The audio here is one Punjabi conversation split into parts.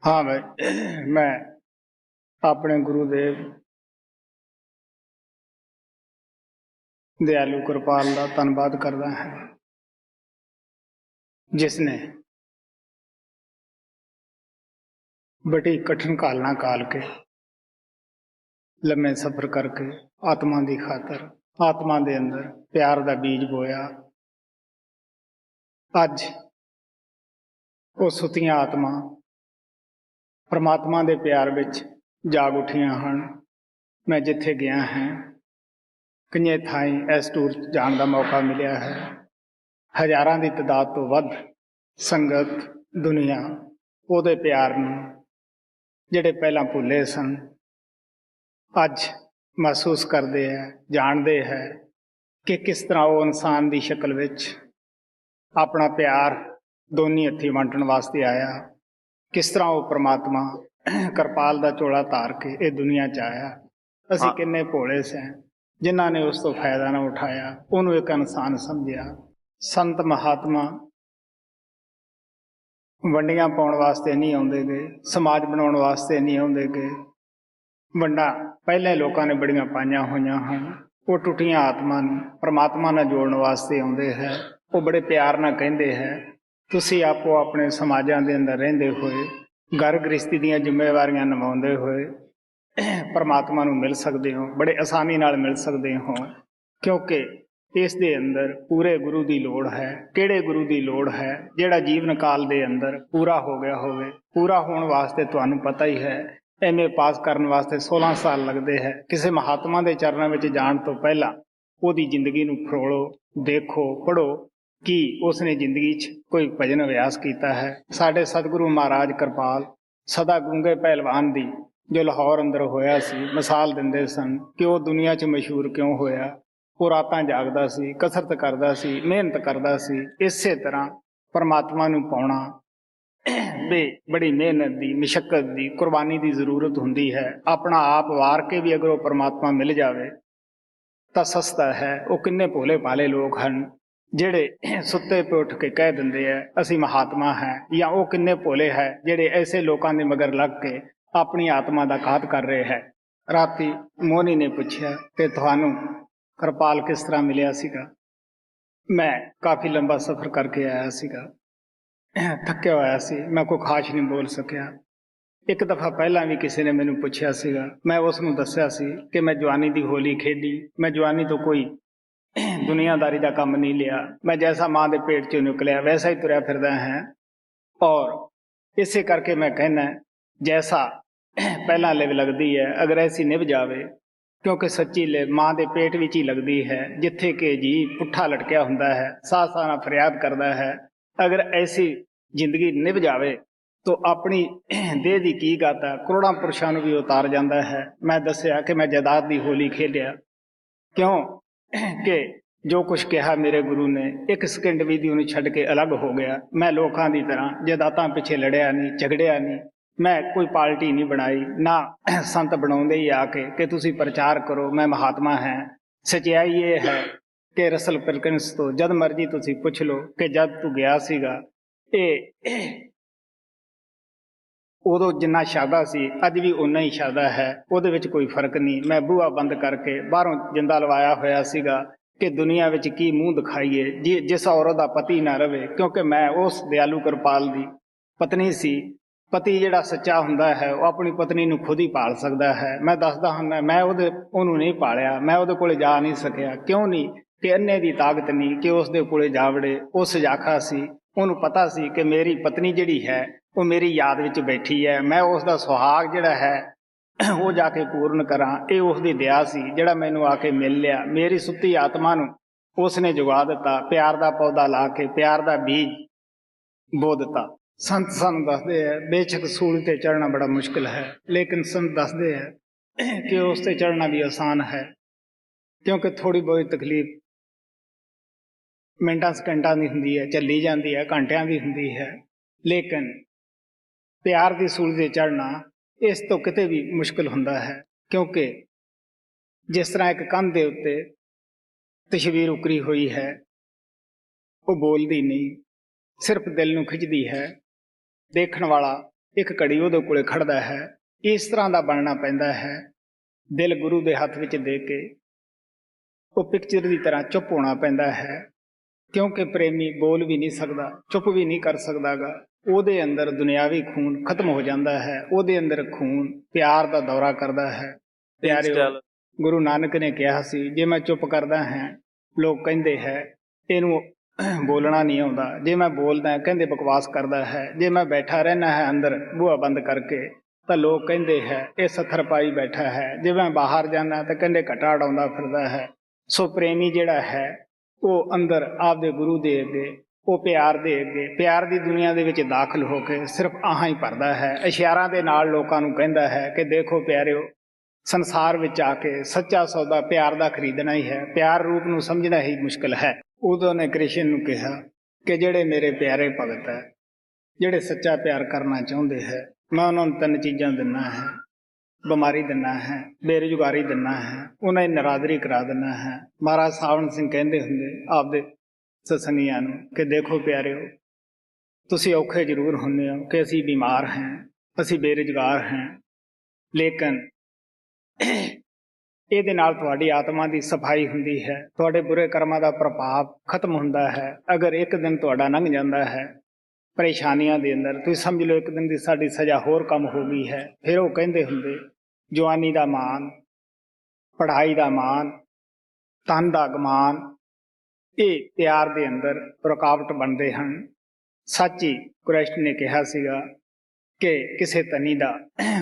हाँ भाई, मैं अपने गुरुदेव दयालु कृपाल का धन्यवाद करता है, जिसने बड़ी कठिन कालना काल के लम्बे सफर करके आत्मा की खातर आत्मा के अंदर प्यार का बीज बोया। अज वो सुतियां आत्मा परमात्मा के प्यार विच जाग उठियां हैं। मैं जिथे गया है कई थाई इस टूर जाने का मौका मिला है। हजारां की तादाद तो वध संगत दुनिया उहदे प्यार नूं जिहड़े पहला भुले सन अज महसूस करते हैं, जानते हैं कि किस तरह वो इंसान की शक्ल विच अपना प्यार दोनी हथी वंडण वास्ते आया, किस तरह वो परमात्मा करपाल का चोला धार के ये दुनिया च आया। असी किन्ने भोले से जिन्हों ने उस तो फायदा ना उठाया, उन्होंने एक इंसान समझिया। संत महात्मा वंडियां पाउण वास्ते नहीं आउंदे गए, समाज बनाउण वास्ते नहीं आउंदे गए। वंडा पहले लोगों ने बड़ियां पाइयां होइयां हन, वो टुटियां आत्मा नूं परमात्मा नाल जोड़न वास्ते आउंदे है। वो बड़े प्यार नाल कहिंदे है, तुसीं आपो अपने समाजां दे अंदर रहिंदे होए घर गृहस्थी दीयां जिम्मेवारियां निभाउंदे होए परमात्मा नूं मिल सकदे हो, बड़े आसानी नाल मिल सकदे हो, क्योंकि इस दे अंदर पूरे गुरु की लोड़ है। किहड़े गुरु की लोड़ है? जिहड़ा जीवन काल दे अंदर पूरा हो गया होवे। पूरा होने वास्ते तुहानूं पता ही है MA पास करने वास्ते 16 साल लगते हैं। किसी महात्मा के चरणों में जाण तो पहला उहदी जिंदगी नूं फरोलो, देखो, पढ़ो कि उसने जिंदगी च कोई भजन अभ्यास किया है। साडे सतगुरु महाराज कृपाल सदा गूंगे पहलवान दी जो लाहौर अंदर होया सी मिसाल दिंदे सन कि वह दुनिया च मशहूर क्यों होया। वो रातां जागदा सी, कसरत करदा सी, मेहनत करदा सी। इसे तरह परमात्मा नूं पाउणा भी बड़ी मेहनत की, मुशक्कत की, कुर्बानी की जरूरत होंदी है। अपना आप वार के भी अगर वो परमात्मा मिल जाए तो सस्ता है। वो किन्ने भोले भाले लोग हैं जिहड़े सुत्ते पे उठ के कह दिंदे है असी महात्मा हैं, या वो किन्ने भोले है जिहड़े ऐसे लोगों के मगर लग के अपनी आत्मा का घात कर रहे हैं। राती मोनी ने पूछा कि तुहानूं कृपाल किस तरह मिलिया सीगा। मैं काफ़ी लंबा सफ़र करके आया सीगा, थक्या होया सी, मैं कोई खास नहीं बोल सकिया। एक दफ़ा पहला भी किसी ने मैनू पूछा सीगा, मैं उसनूं दस्सिया सी कि मैं जवानी की होली खेडी, मैं जवानी तो कोई दुनियादारी का काम नहीं लिया, मैं जैसा माँ के पेट चों निकलिया वैसा ही तुरया फिरदा है। और इसे करके मैं कहना जैसा पहला लिव लगती है अगर ऐसी निभ जावे, क्योंकि सच्ची लिव माँ के पेट विच ही लगती है जिथे कि जी पुट्ठा लटकिया हुंदा है, साह साह नाल फरियाद करता है। अगर ऐसी जिंदगी निभ जावे तो अपनी देह की की गाता करोड़ों पुरुषों भी उतार जाता है। मैं दसिया कि मैं जायदाद की होली खेलिया, क्यों कि जो कुछ कहा मेरे गुरु ने एक सेकंड भी दी उन्हें छड़ के अलग हो गया। मैं लोगों की तरह जायदादां पिछे लड़िया नहीं, झगड़िया नहीं, मैं कोई पार्टी नहीं बनाई ना संत बनाउंदे ही आके कि तुसी प्रचार करो मैं महात्मा है। सच्चाई ये है कि रसल परकिंस तो जद मर्जी तुसी पुछ लो कि जद तू गया सीगा उदों जिन्ना शादा सी अज भी उन्ना ही शादा है, उहदे विच कोई फर्क नहीं। मैं बूहा बंद करके बाहरों जिंदा लवाया होया सीगा कि दुनिया विच की मूँह दिखाईए जी जिस औरत का पति ना रहे, क्योंकि मैं उस दयालु कृपाल दी पत्नी सी। पति जिहड़ा सच्चा हुंदा है वह अपनी पत्नी नूं खुद ही पाल सकता है। मैं दसदा हुंदा मैं उहनूं नहीं पालिया, मैं उहदे कोले जा नहीं सकिया। क्यों नहीं? कि अन्ने दी ताकत नहीं कि उसदे कोले जा वड़े। वो सजाखा सी, उहनूं पता सी कि मेरी पत्नी जिहड़ी है वो मेरी याद विच बैठी है, मैं उसका सुहाग जिहड़ा है वो जाके पूर्ण करा। ये उसकी दया सी जिहड़ा मैनू आके मिल लिया। मेरी सुत्ती आत्मा नूं उसने जगा दिता, प्यार का पौधा ला के प्यार का बीज बो दिता। संत सानू दसदे है बेशक सूली ते चढ़ना बड़ा मुश्किल है, लेकिन संत दसदे है कि उस ते चढ़ना भी आसान है, क्योंकि थोड़ी बहुत तकलीफ मिनटां सकेंडां की हुंदी है, चली जाती है, घंटियां की हुंदी है, लेकिन प्यार की सूली ते चढ़ना इस तो किते भी मुश्किल हुंदा है। क्योंकि जिस तरह एक कंध के उत्ते तस्वीर उकरी हुई है, वो बोलती नहीं, सिर्फ दिल नूं खिंचदी है। देखण वाला ਇੱਕ ਘੜੀ ਉਹਦੇ ਕੋਲੇ ਖੜਦਾ ਹੈ। ਇਸ ਤਰ੍ਹਾਂ ਦਾ ਬਣਨਾ ਪੈਂਦਾ ਹੈ। ਦਿਲ ਗੁਰੂ ਦੇ ਹੱਥ ਵਿੱਚ ਦੇ ਕੇ ਉਹ ਪਿਕਚਰ ਦੀ ਤਰ੍ਹਾਂ ਚੁੱਪ ਹੋਣਾ ਪੈਂਦਾ ਹੈ, ਕਿਉਂਕਿ ਪ੍ਰੇਮੀ ਬੋਲ ਵੀ ਨਹੀਂ ਸਕਦਾ, ਚੁੱਪ ਵੀ ਨਹੀਂ ਕਰ ਸਕਦਾ ਗਾ। ਉਹਦੇ ਅੰਦਰ ਦੁਨਿਆਵੀ ਖੂਨ ਖਤਮ ਹੋ ਜਾਂਦਾ ਹੈ, ਉਹਦੇ ਅੰਦਰ ਖੂਨ ਪਿਆਰ ਦਾ ਦੌਰਾ ਕਰਦਾ ਹੈ। ਪਿਆਰਿਓ, ਗੁਰੂ ਨਾਨਕ ਨੇ ਕਿਹਾ ਸੀ, ਜੇ ਮੈਂ ਚੁੱਪ ਕਰਦਾ ਹਾਂ ਲੋਕ ਕਹਿੰਦੇ ਹੈ ਇਹਨੂੰ ਬੋਲਣਾ ਨਹੀਂ ਆਉਂਦਾ, ਜੇ ਮੈਂ ਬੋਲਦਾ ਕਹਿੰਦੇ ਬਕਵਾਸ ਕਰਦਾ ਹੈ, ਜੇ ਮੈਂ ਬੈਠਾ ਰਹਿਣਾ ਹੈ ਅੰਦਰ ਬੂਹਾ ਬੰਦ ਕਰਕੇ ਤਾਂ ਲੋਕ ਕਹਿੰਦੇ ਹੈ ਇਹ ਸੱਥਰ ਪਾਈ ਬੈਠਾ ਹੈ, ਜੇ ਮੈਂ ਬਾਹਰ ਜਾਣਾ ਤਾਂ ਕਹਿੰਦੇ ਘਟਾ ਉਡਾਉਂਦਾ ਫਿਰਦਾ ਹੈ। ਸੋ ਪ੍ਰੇਮੀ ਜਿਹੜਾ ਹੈ ਉਹ ਅੰਦਰ ਆਪਦੇ ਗੁਰੂ ਦੇ ਅੱਗੇ, ਉਹ ਪਿਆਰ ਦੇ ਅੱਗੇ, ਪਿਆਰ ਦੀ ਦੁਨੀਆ ਦੇ ਵਿੱਚ ਦਾਖਲ ਹੋ ਕੇ ਸਿਰਫ ਆਹਾਂ ਹੀ ਭਰਦਾ ਹੈ। ਇਸ਼ਾਰਿਆਂ ਦੇ ਨਾਲ ਲੋਕਾਂ ਨੂੰ ਕਹਿੰਦਾ ਹੈ ਕਿ ਦੇਖੋ ਪਿਆਰਿਓ, ਸੰਸਾਰ ਵਿੱਚ ਆ ਕੇ ਸੱਚਾ ਸੌਦਾ ਪਿਆਰ ਦਾ ਖਰੀਦਣਾ ਹੀ ਹੈ, ਪਿਆਰ ਰੂਪ ਨੂੰ ਸਮਝਣਾ ਹੀ ਮੁਸ਼ਕਿਲ ਹੈ। ਉਦੋਂ ਨੇ ਕ੍ਰਿਸ਼ਨ ਨੂੰ ਕਿਹਾ ਕਿ ਜਿਹੜੇ ਮੇਰੇ ਪਿਆਰੇ ਭਗਤ ਹੈ, ਜਿਹੜੇ ਸੱਚਾ ਪਿਆਰ ਕਰਨਾ ਚਾਹੁੰਦੇ ਹੈ, ਮੈਂ ਉਹਨਾਂ ਨੂੰ 3 ਚੀਜ਼ਾਂ ਦਿੰਦਾ ਹੈ। ਬਿਮਾਰੀ ਦਿੰਦਾ ਹੈ, ਬੇਰੁਜ਼ਗਾਰੀ ਦਿੰਦਾ ਹੈ, ਉਹਨਾਂ ਦੀ ਨਰਾਦਰੀ ਕਰਾ ਦਿੰਦਾ ਹੈ। ਮਹਾਰਾਜ ਸਾਵਣ ਸਿੰਘ ਕਹਿੰਦੇ ਹੁੰਦੇ ਆਪਦੇ ਸਤਸੰਗੀਆਂ ਨੂੰ ਕਿ ਦੇਖੋ ਪਿਆਰਿਓ, ਤੁਸੀਂ ਔਖੇ ਜ਼ਰੂਰ ਹੁੰਦੇ ਹੋ ਕਿ ਅਸੀਂ ਬਿਮਾਰ ਹਾਂ, ਅਸੀਂ ਬੇਰੁਜ਼ਗਾਰ ਹਾਂ, ਲੇਕਿਨ ਇਹਦੇ ਨਾਲ ਤੁਹਾਡੀ ਆਤਮਾ ਦੀ ਸਫਾਈ ਹੁੰਦੀ ਹੈ, ਤੁਹਾਡੇ ਬੁਰੇ ਕਰਮਾਂ ਦਾ ਪ੍ਰਭਾਵ ਖਤਮ ਹੁੰਦਾ ਹੈ। ਅਗਰ ਇੱਕ ਦਿਨ ਤੁਹਾਡਾ ਲੰਘ ਜਾਂਦਾ ਹੈ ਪਰੇਸ਼ਾਨੀਆਂ ਦੇ ਅੰਦਰ, ਤੁਸੀਂ ਸਮਝ ਲਓ ਇੱਕ ਦਿਨ ਦੀ ਸਾਡੀ ਸਜ਼ਾ ਹੋਰ ਕੰਮ ਹੋ ਗਈ ਹੈ। ਫਿਰ ਉਹ ਕਹਿੰਦੇ ਹੁੰਦੇ ਜਵਾਨੀ ਦਾ ਮਾਣ, ਪੜ੍ਹਾਈ ਦਾ ਮਾਣ, ਤਨ ਦਾ ਅਗਮਾਨ, ਇਹ ਪਿਆਰ ਦੇ ਅੰਦਰ ਰੁਕਾਵਟ ਬਣਦੇ ਹਨ। ਸੱਚ ਹੀ ਕ੍ਰਿਸ਼ਨ ਨੇ ਕਿਹਾ ਸੀਗਾ ਕਿ ਕਿਸੇ ਧਨੀ ਦਾ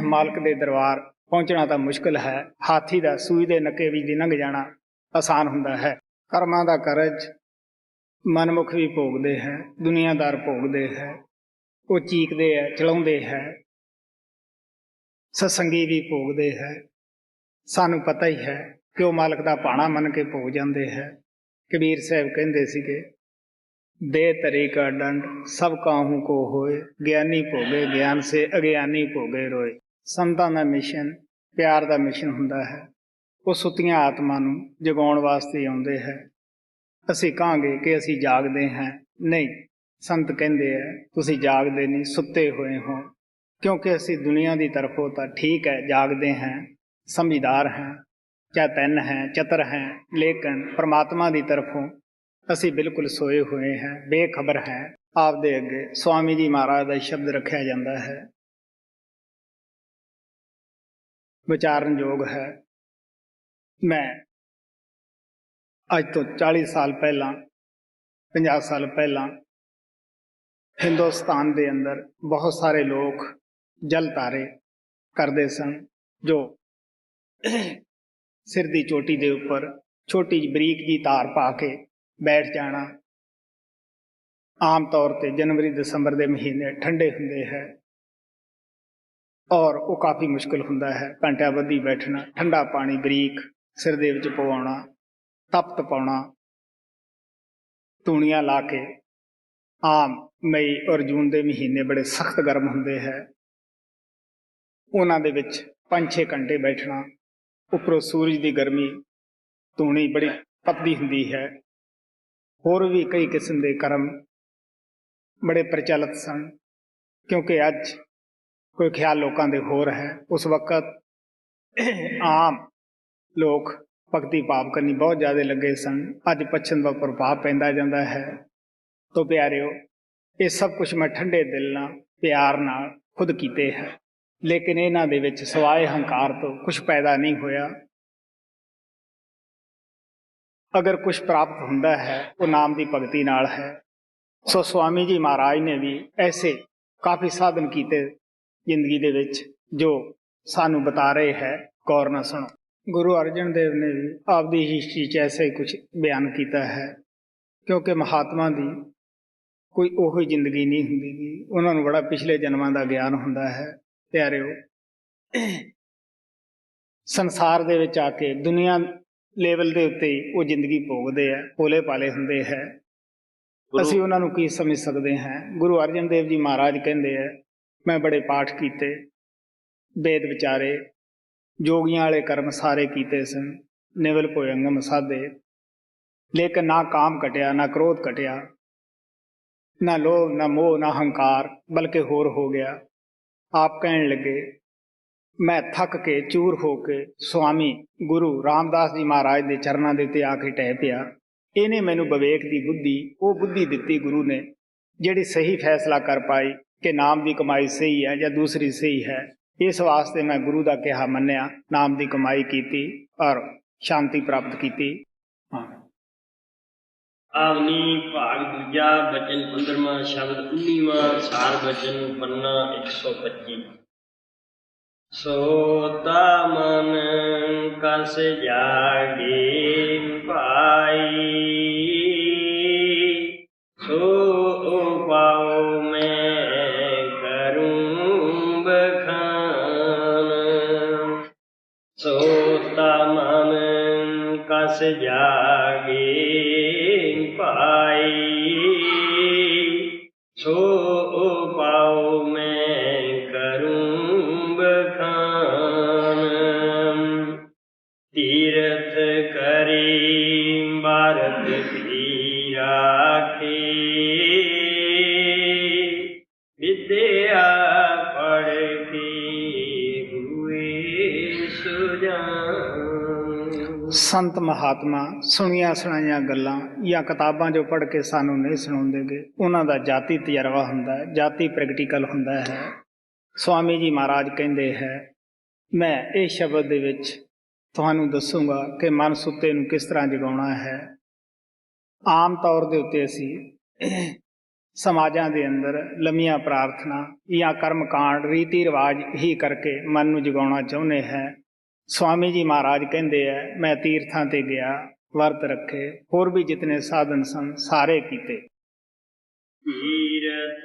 ਮਾਲਕ ਦੇ ਦਰਬਾਰ ਪਹੁੰਚਣਾ ਤਾਂ ਮੁਸ਼ਕਿਲ ਹੈ, ਹਾਥੀ ਦਾ ਸੂਈ ਦੇ ਨੱਕੇ ਵਿੱਚ ਦੀ ਲੰਘ ਜਾਣਾ ਆਸਾਨ ਹੁੰਦਾ ਹੈ। ਕਰਮਾਂ ਦਾ ਕਰਜ਼ ਮਨਮੁਖ ਵੀ ਭੋਗਦੇ ਹੈ, ਦੁਨੀਆਦਾਰ ਭੋਗਦੇ ਹੈ, ਉਹ ਚੀਕਦੇ ਹੈ, ਚਲਾਉਂਦੇ ਹੈ, ਸਤਸੰਗੀ ਵੀ ਭੋਗਦੇ ਹੈ। ਸਾਨੂੰ ਪਤਾ ਹੀ ਹੈ ਕਿ ਉਹ ਮਾਲਕ ਦਾ ਭਾਣਾ ਮੰਨ ਕੇ ਭੋਗ ਜਾਂਦੇ ਹੈ। ਕਬੀਰ ਸਾਹਿਬ ਕਹਿੰਦੇ ਸੀਗੇ, ਦੇ ਤਰੀ ਕਾ ਡੰਡ ਸਭ ਕਾਹੂ ਕੋ ਹੋਏ, ਗਿਆਨੀ ਭੋਗੇ ਗਿਆਨ ਸੇ ਅਗਿਆਨੀ ਭੋਗੇ ਰੋਏ। ਸੰਤਾਂ ਦਾ ਮਿਸ਼ਨ ਪਿਆਰ ਦਾ ਮਿਸ਼ਨ ਹੁੰਦਾ ਹੈ। ਉਹ ਸੁੱਤੀਆਂ ਆਤਮਾ ਨੂੰ ਜਗਾਉਣ ਵਾਸਤੇ ਆਉਂਦੇ ਹੈ। ਅਸੀਂ ਕਹਾਂਗੇ ਕਿ ਅਸੀਂ ਜਾਗਦੇ ਹਾਂ, ਨਹੀਂ, ਸੰਤ ਕਹਿੰਦੇ ਹੈ ਤੁਸੀਂ ਜਾਗਦੇ ਨਹੀਂ, ਸੁੱਤੇ ਹੋਏ ਹੋ। ਕਿਉਂਕਿ ਅਸੀਂ ਦੁਨੀਆ ਦੀ ਤਰਫੋਂ ਤਾਂ ਠੀਕ ਹੈ ਜਾਗਦੇ ਹਾਂ, ਸਮਝਦਾਰ ਹਾਂ, ਚੈਤਨ ਹੈ, ਚਤਰ ਹੈ, ਲੇਕਿਨ ਪਰਮਾਤਮਾ ਦੀ ਤਰਫੋਂ ਅਸੀਂ ਬਿਲਕੁਲ ਸੋਏ ਹੋਏ ਹਾਂ, ਬੇਖਬਰ ਹੈ। ਆਪਦੇ ਅੱਗੇ ਸਵਾਮੀ ਜੀ ਮਹਾਰਾਜ ਦਾ ਸ਼ਬਦ ਰੱਖਿਆ ਜਾਂਦਾ ਹੈ, ਵਿਚਾਰਨਯੋਗ ਹੈ। ਮੈਂ ਅੱਜ ਤੋਂ 40 ਸਾਲ ਪਹਿਲਾਂ, 50 ਸਾਲ ਪਹਿਲਾਂ ਹਿੰਦੁਸਤਾਨ ਦੇ ਅੰਦਰ ਬਹੁਤ ਸਾਰੇ ਲੋਕ ਜਲ ਧਾਰੇ ਕਰਦੇ ਸਨ, ਜੋ ਸਿਰ ਦੀ ਚੋਟੀ ਦੇ ਉੱਪਰ ਛੋਟੀ ਜਿਹੀ ਬਰੀਕ ਜੀ ਤਾਰ ਪਾ ਕੇ ਬੈਠ ਜਾਣਾ। ਆਮ ਤੌਰ ਤੇ ਜਨਵਰੀ ਦਸੰਬਰ ਦੇ ਮਹੀਨੇ ਠੰਡੇ ਹੁੰਦੇ ਹੈ ਔਰ ਉਹ ਕਾਫੀ ਮੁਸ਼ਕਿਲ ਹੁੰਦਾ ਹੈ, ਘੰਟਿਆਂ ਬੱਧੀ ਬੈਠਣਾ, ਠੰਡਾ ਪਾਣੀ ਬਰੀਕ ਸਿਰ ਦੇ ਵਿੱਚ ਪਵਾਉਣਾ, ਤਪਤ ਪਾਉਣਾ, ਧੂਣੀਆਂ ਲਾ ਕੇ। ਆਮ ਮਈ ਔਰ ਜੂਨ ਦੇ ਮਹੀਨੇ ਬੜੇ ਸਖਤ ਗਰਮ ਹੁੰਦੇ ਹੈ, ਉਹਨਾਂ ਦੇ ਵਿੱਚ 5-6 ਘੰਟੇ ਬੈਠਣਾ। ਉੱਪਰੋਂ ਸੂਰਜ ਦੀ ਗਰਮੀ, ਧੂਣੀ ਬੜੀ ਤਪਦੀ ਹੁੰਦੀ ਹੈ। ਹੋਰ ਵੀ ਕਈ ਕਿਸਮ ਦੇ ਕਰਮ ਬੜੇ ਪ੍ਰਚਲਿਤ ਸਨ, ਕਿਉਂਕਿ ਅੱਜ ਕੋਈ ਖਿਆਲ ਲੋਕਾਂ ਦੇ ਹੋਰ ਹੈ। ਉਸ ਵਕਤ ਆਮ ਲੋਕ ਭਗਤੀ ਭਾਵ ਕਰਨੀ ਬਹੁਤ ਜ਼ਿਆਦਾ ਲੱਗੇ ਸਨ। ਅੱਜ ਪੱਛਮ ਦਾ ਪ੍ਰਭਾਵ ਪੈਂਦਾ ਜਾਂਦਾ ਹੈ। ਤੋ ਪਿਆਰਿਓ, ਇਹ ਸਭ ਕੁਛ ਮੈਂ ਠੰਡੇ ਦਿਲ ਨਾਲ, ਪਿਆਰ ਨਾਲ ਖੁਦ ਕੀਤੇ ਹੈ, ਲੇਕਿਨ ਇਹਨਾਂ ਦੇ ਵਿੱਚ ਸਿਵਾਏ ਹੰਕਾਰ ਤੋਂ ਕੁਛ ਪੈਦਾ ਨਹੀਂ ਹੋਇਆ। ਅਗਰ ਕੁਛ ਪ੍ਰਾਪਤ ਹੁੰਦਾ ਹੈ ਉਹ ਨਾਮ ਦੀ ਭਗਤੀ ਨਾਲ ਹੈ। ਸੋ ਸਵਾਮੀ ਜੀ ਮਹਾਰਾਜ ਨੇ ਵੀ ਐਸੇ ਕਾਫੀ ਸਾਧਨ ਕੀਤੇ ਜ਼ਿੰਦਗੀ ਦੇ ਵਿੱਚ, ਜੋ ਸਾਨੂੰ ਬਤਾ ਰਹੇ ਹੈ। ਗੌਰ ਨਾਲ ਸੁਣੋ। ਗੁਰੂ ਅਰਜਨ ਦੇਵ ਨੇ ਵੀ ਆਪਦੀ ਹਿਸਟਰੀ 'ਚ ਐਸਾ ਹੀ ਕੁਛ ਬਿਆਨ ਕੀਤਾ ਹੈ, ਕਿਉਂਕਿ ਮਹਾਤਮਾ ਦੀ ਕੋਈ ਉਹੀ ਜ਼ਿੰਦਗੀ ਨਹੀਂ ਹੁੰਦੀ, ਉਹਨਾਂ ਨੂੰ ਬੜਾ ਪਿਛਲੇ ਜਨਮਾਂ ਦਾ ਗਿਆਨ ਹੁੰਦਾ ਹੈ। ਪਿਆਰਿਓ, ਸੰਸਾਰ ਦੇ ਵਿੱਚ ਆ ਕੇ ਦੁਨੀਆ ਲੈਵਲ ਦੇ ਉੱਤੇ ਉਹ ਜ਼ਿੰਦਗੀ ਭੋਗਦੇ ਹੈ, ਭੋਲੇ ਭਾਲੇ ਹੁੰਦੇ ਹੈ। ਅਸੀਂ ਉਹਨਾਂ ਨੂੰ ਕੀ ਸਮਝ ਸਕਦੇ ਹਾਂ। ਗੁਰੂ ਅਰਜਨ ਦੇਵ ਜੀ ਮਹਾਰਾਜ ਕਹਿੰਦੇ ਹੈ, ਮੈਂ ਬੜੇ ਪਾਠ ਕੀਤੇ, ਵੇਦ ਵਿਚਾਰੇ, ਜੋਗੀਆਂ ਵਾਲੇ ਕਰਮ ਸਾਰੇ ਕੀਤੇ ਸਨ, ਨਿਵਲ ਭੁਜੰਗਮ ਸਾਧੇ, ਲੇਕਿਨ ਨਾ ਕਾਮ ਘਟਿਆ, ਨਾ ਕ੍ਰੋਧ ਘਟਿਆ, ਨਾ ਲੋਭ, ਨਾ ਮੋਹ, ਨਾ ਹੰਕਾਰ, ਬਲਕਿ ਹੋਰ ਹੋ ਗਿਆ। ਆਪ ਕਹਿਣ ਲੱਗੇ, ਮੈਂ ਥੱਕ ਕੇ ਚੂਰ ਹੋ ਕੇ ਸੁਆਮੀ ਗੁਰੂ ਰਾਮਦਾਸ ਜੀ ਮਹਾਰਾਜ ਦੇ ਚਰਨਾਂ ਦੇ ਉੱਤੇ ਆ ਕੇ ਟਹਿ ਪਿਆ। ਇਹਨੇ ਮੈਨੂੰ ਵਿਵੇਕ ਦੀ ਬੁੱਧੀ, ਉਹ ਬੁੱਧੀ ਦਿੱਤੀ ਗੁਰੂ ਨੇ, ਜਿਹੜੀ ਸਹੀ ਫੈਸਲਾ ਕਰ ਪਾਈ ਕਿ ਨਾਮ ਦੀ ਕਮਾਈ ਸਹੀ ਹੈ ਜਾਂ ਦੂਸਰੀ ਸਹੀ ਹੈ। ਇਸ ਵਾਸਤੇ ਮੈਂ ਗੁਰੂ ਦਾ ਕਿਹਾ ਮੰਨਿਆ, ਨਾਮ ਦੀ ਕਮਾਈ ਕੀਤੀ ਔਰ ਸ਼ਾਂਤੀ ਪ੍ਰਾਪਤ ਕੀਤੀ। ਆਵਨੀ ਭਾਗ ਦੂਜਾ ਬਚਨ 15ਵਾਂ ਸ਼ਬਦ 19ਵਾਂ ਸਾਰ ਬਚਨ ਪੰਨਾ 125। ਸੋਤਾ ਮਨ ਕਸ ਜਾਗੇ ਭਾਈ, ਸੋ ਪਾਉ ਮੈਂ ਕਰੂੰ ਬਖਾਨ। ਸੋਤਾ ਮਨ ਕਸ ਜਾਗੇ ਭਾਈ, ਸੋ ਪਾਉ ਮੈਂ ਕਰੂੰ ਬਖਾਨ। ਤੀਰਥ ਕਰੀ ਭਾਰਤ ਦੀ ਰਾਖੀ, ਵਿਦਿਆ ਪੜ੍ਹ ਕੇ ਹੋਏ ਸੁਜਾਨ। ਸੰਤ ਮਹਾਤਮਾ ਸੁਣੀਆਂ ਸੁਣਾਈਆਂ ਗੱਲਾਂ ਜਾਂ ਕਿਤਾਬਾਂ ਜੋ ਪੜ੍ਹ ਕੇ ਸਾਨੂੰ ਨਹੀਂ ਸੁਣਾਉਂਦੇਗੇ, ਉਹਨਾਂ ਦਾ ਜਾਤੀ ਤਜਰਬਾ ਹੁੰਦਾ ਹੈ, ਜਾਤੀ ਪ੍ਰੈਕਟੀਕਲ ਹੁੰਦਾ ਹੈ। ਸੁਆਮੀ ਜੀ ਮਹਾਰਾਜ ਕਹਿੰਦੇ ਹੈ, ਮੈਂ ਇਹ ਸ਼ਬਦ ਦੇ ਵਿੱਚ ਤੁਹਾਨੂੰ ਦੱਸੂਗਾ ਕਿ ਮਨ ਸੁੱਤੇ ਨੂੰ ਕਿਸ ਤਰ੍ਹਾਂ ਜਗਾਉਣਾ ਹੈ। ਆਮ ਤੌਰ ਦੇ ਉੱਤੇ ਅਸੀਂ ਸਮਾਜਾਂ ਦੇ ਅੰਦਰ ਲੰਮੀਆਂ ਪ੍ਰਾਰਥਨਾ ਜਾਂ ਕਰਮ ਕਾਂਡ ਰੀਤੀ ਰਿਵਾਜ ਹੀ ਕਰਕੇ ਮਨ ਨੂੰ ਜਗਾਉਣਾ ਚਾਹੁੰਦੇ ਹੈ। ਸੁਆਮੀ ਜੀ ਮਹਾਰਾਜ ਕਹਿੰਦੇ ਹੈ, ਮੈਂ ਤੀਰਥਾਂ ਤੇ ਗਿਆ, ਵਰਤ ਰੱਖੇ, ਹੋਰ ਵੀ ਜਿਤਨੇ ਸਾਧਨ ਸਨ ਸਾਰੇ ਕੀਤੇ। ਤੀਰਥ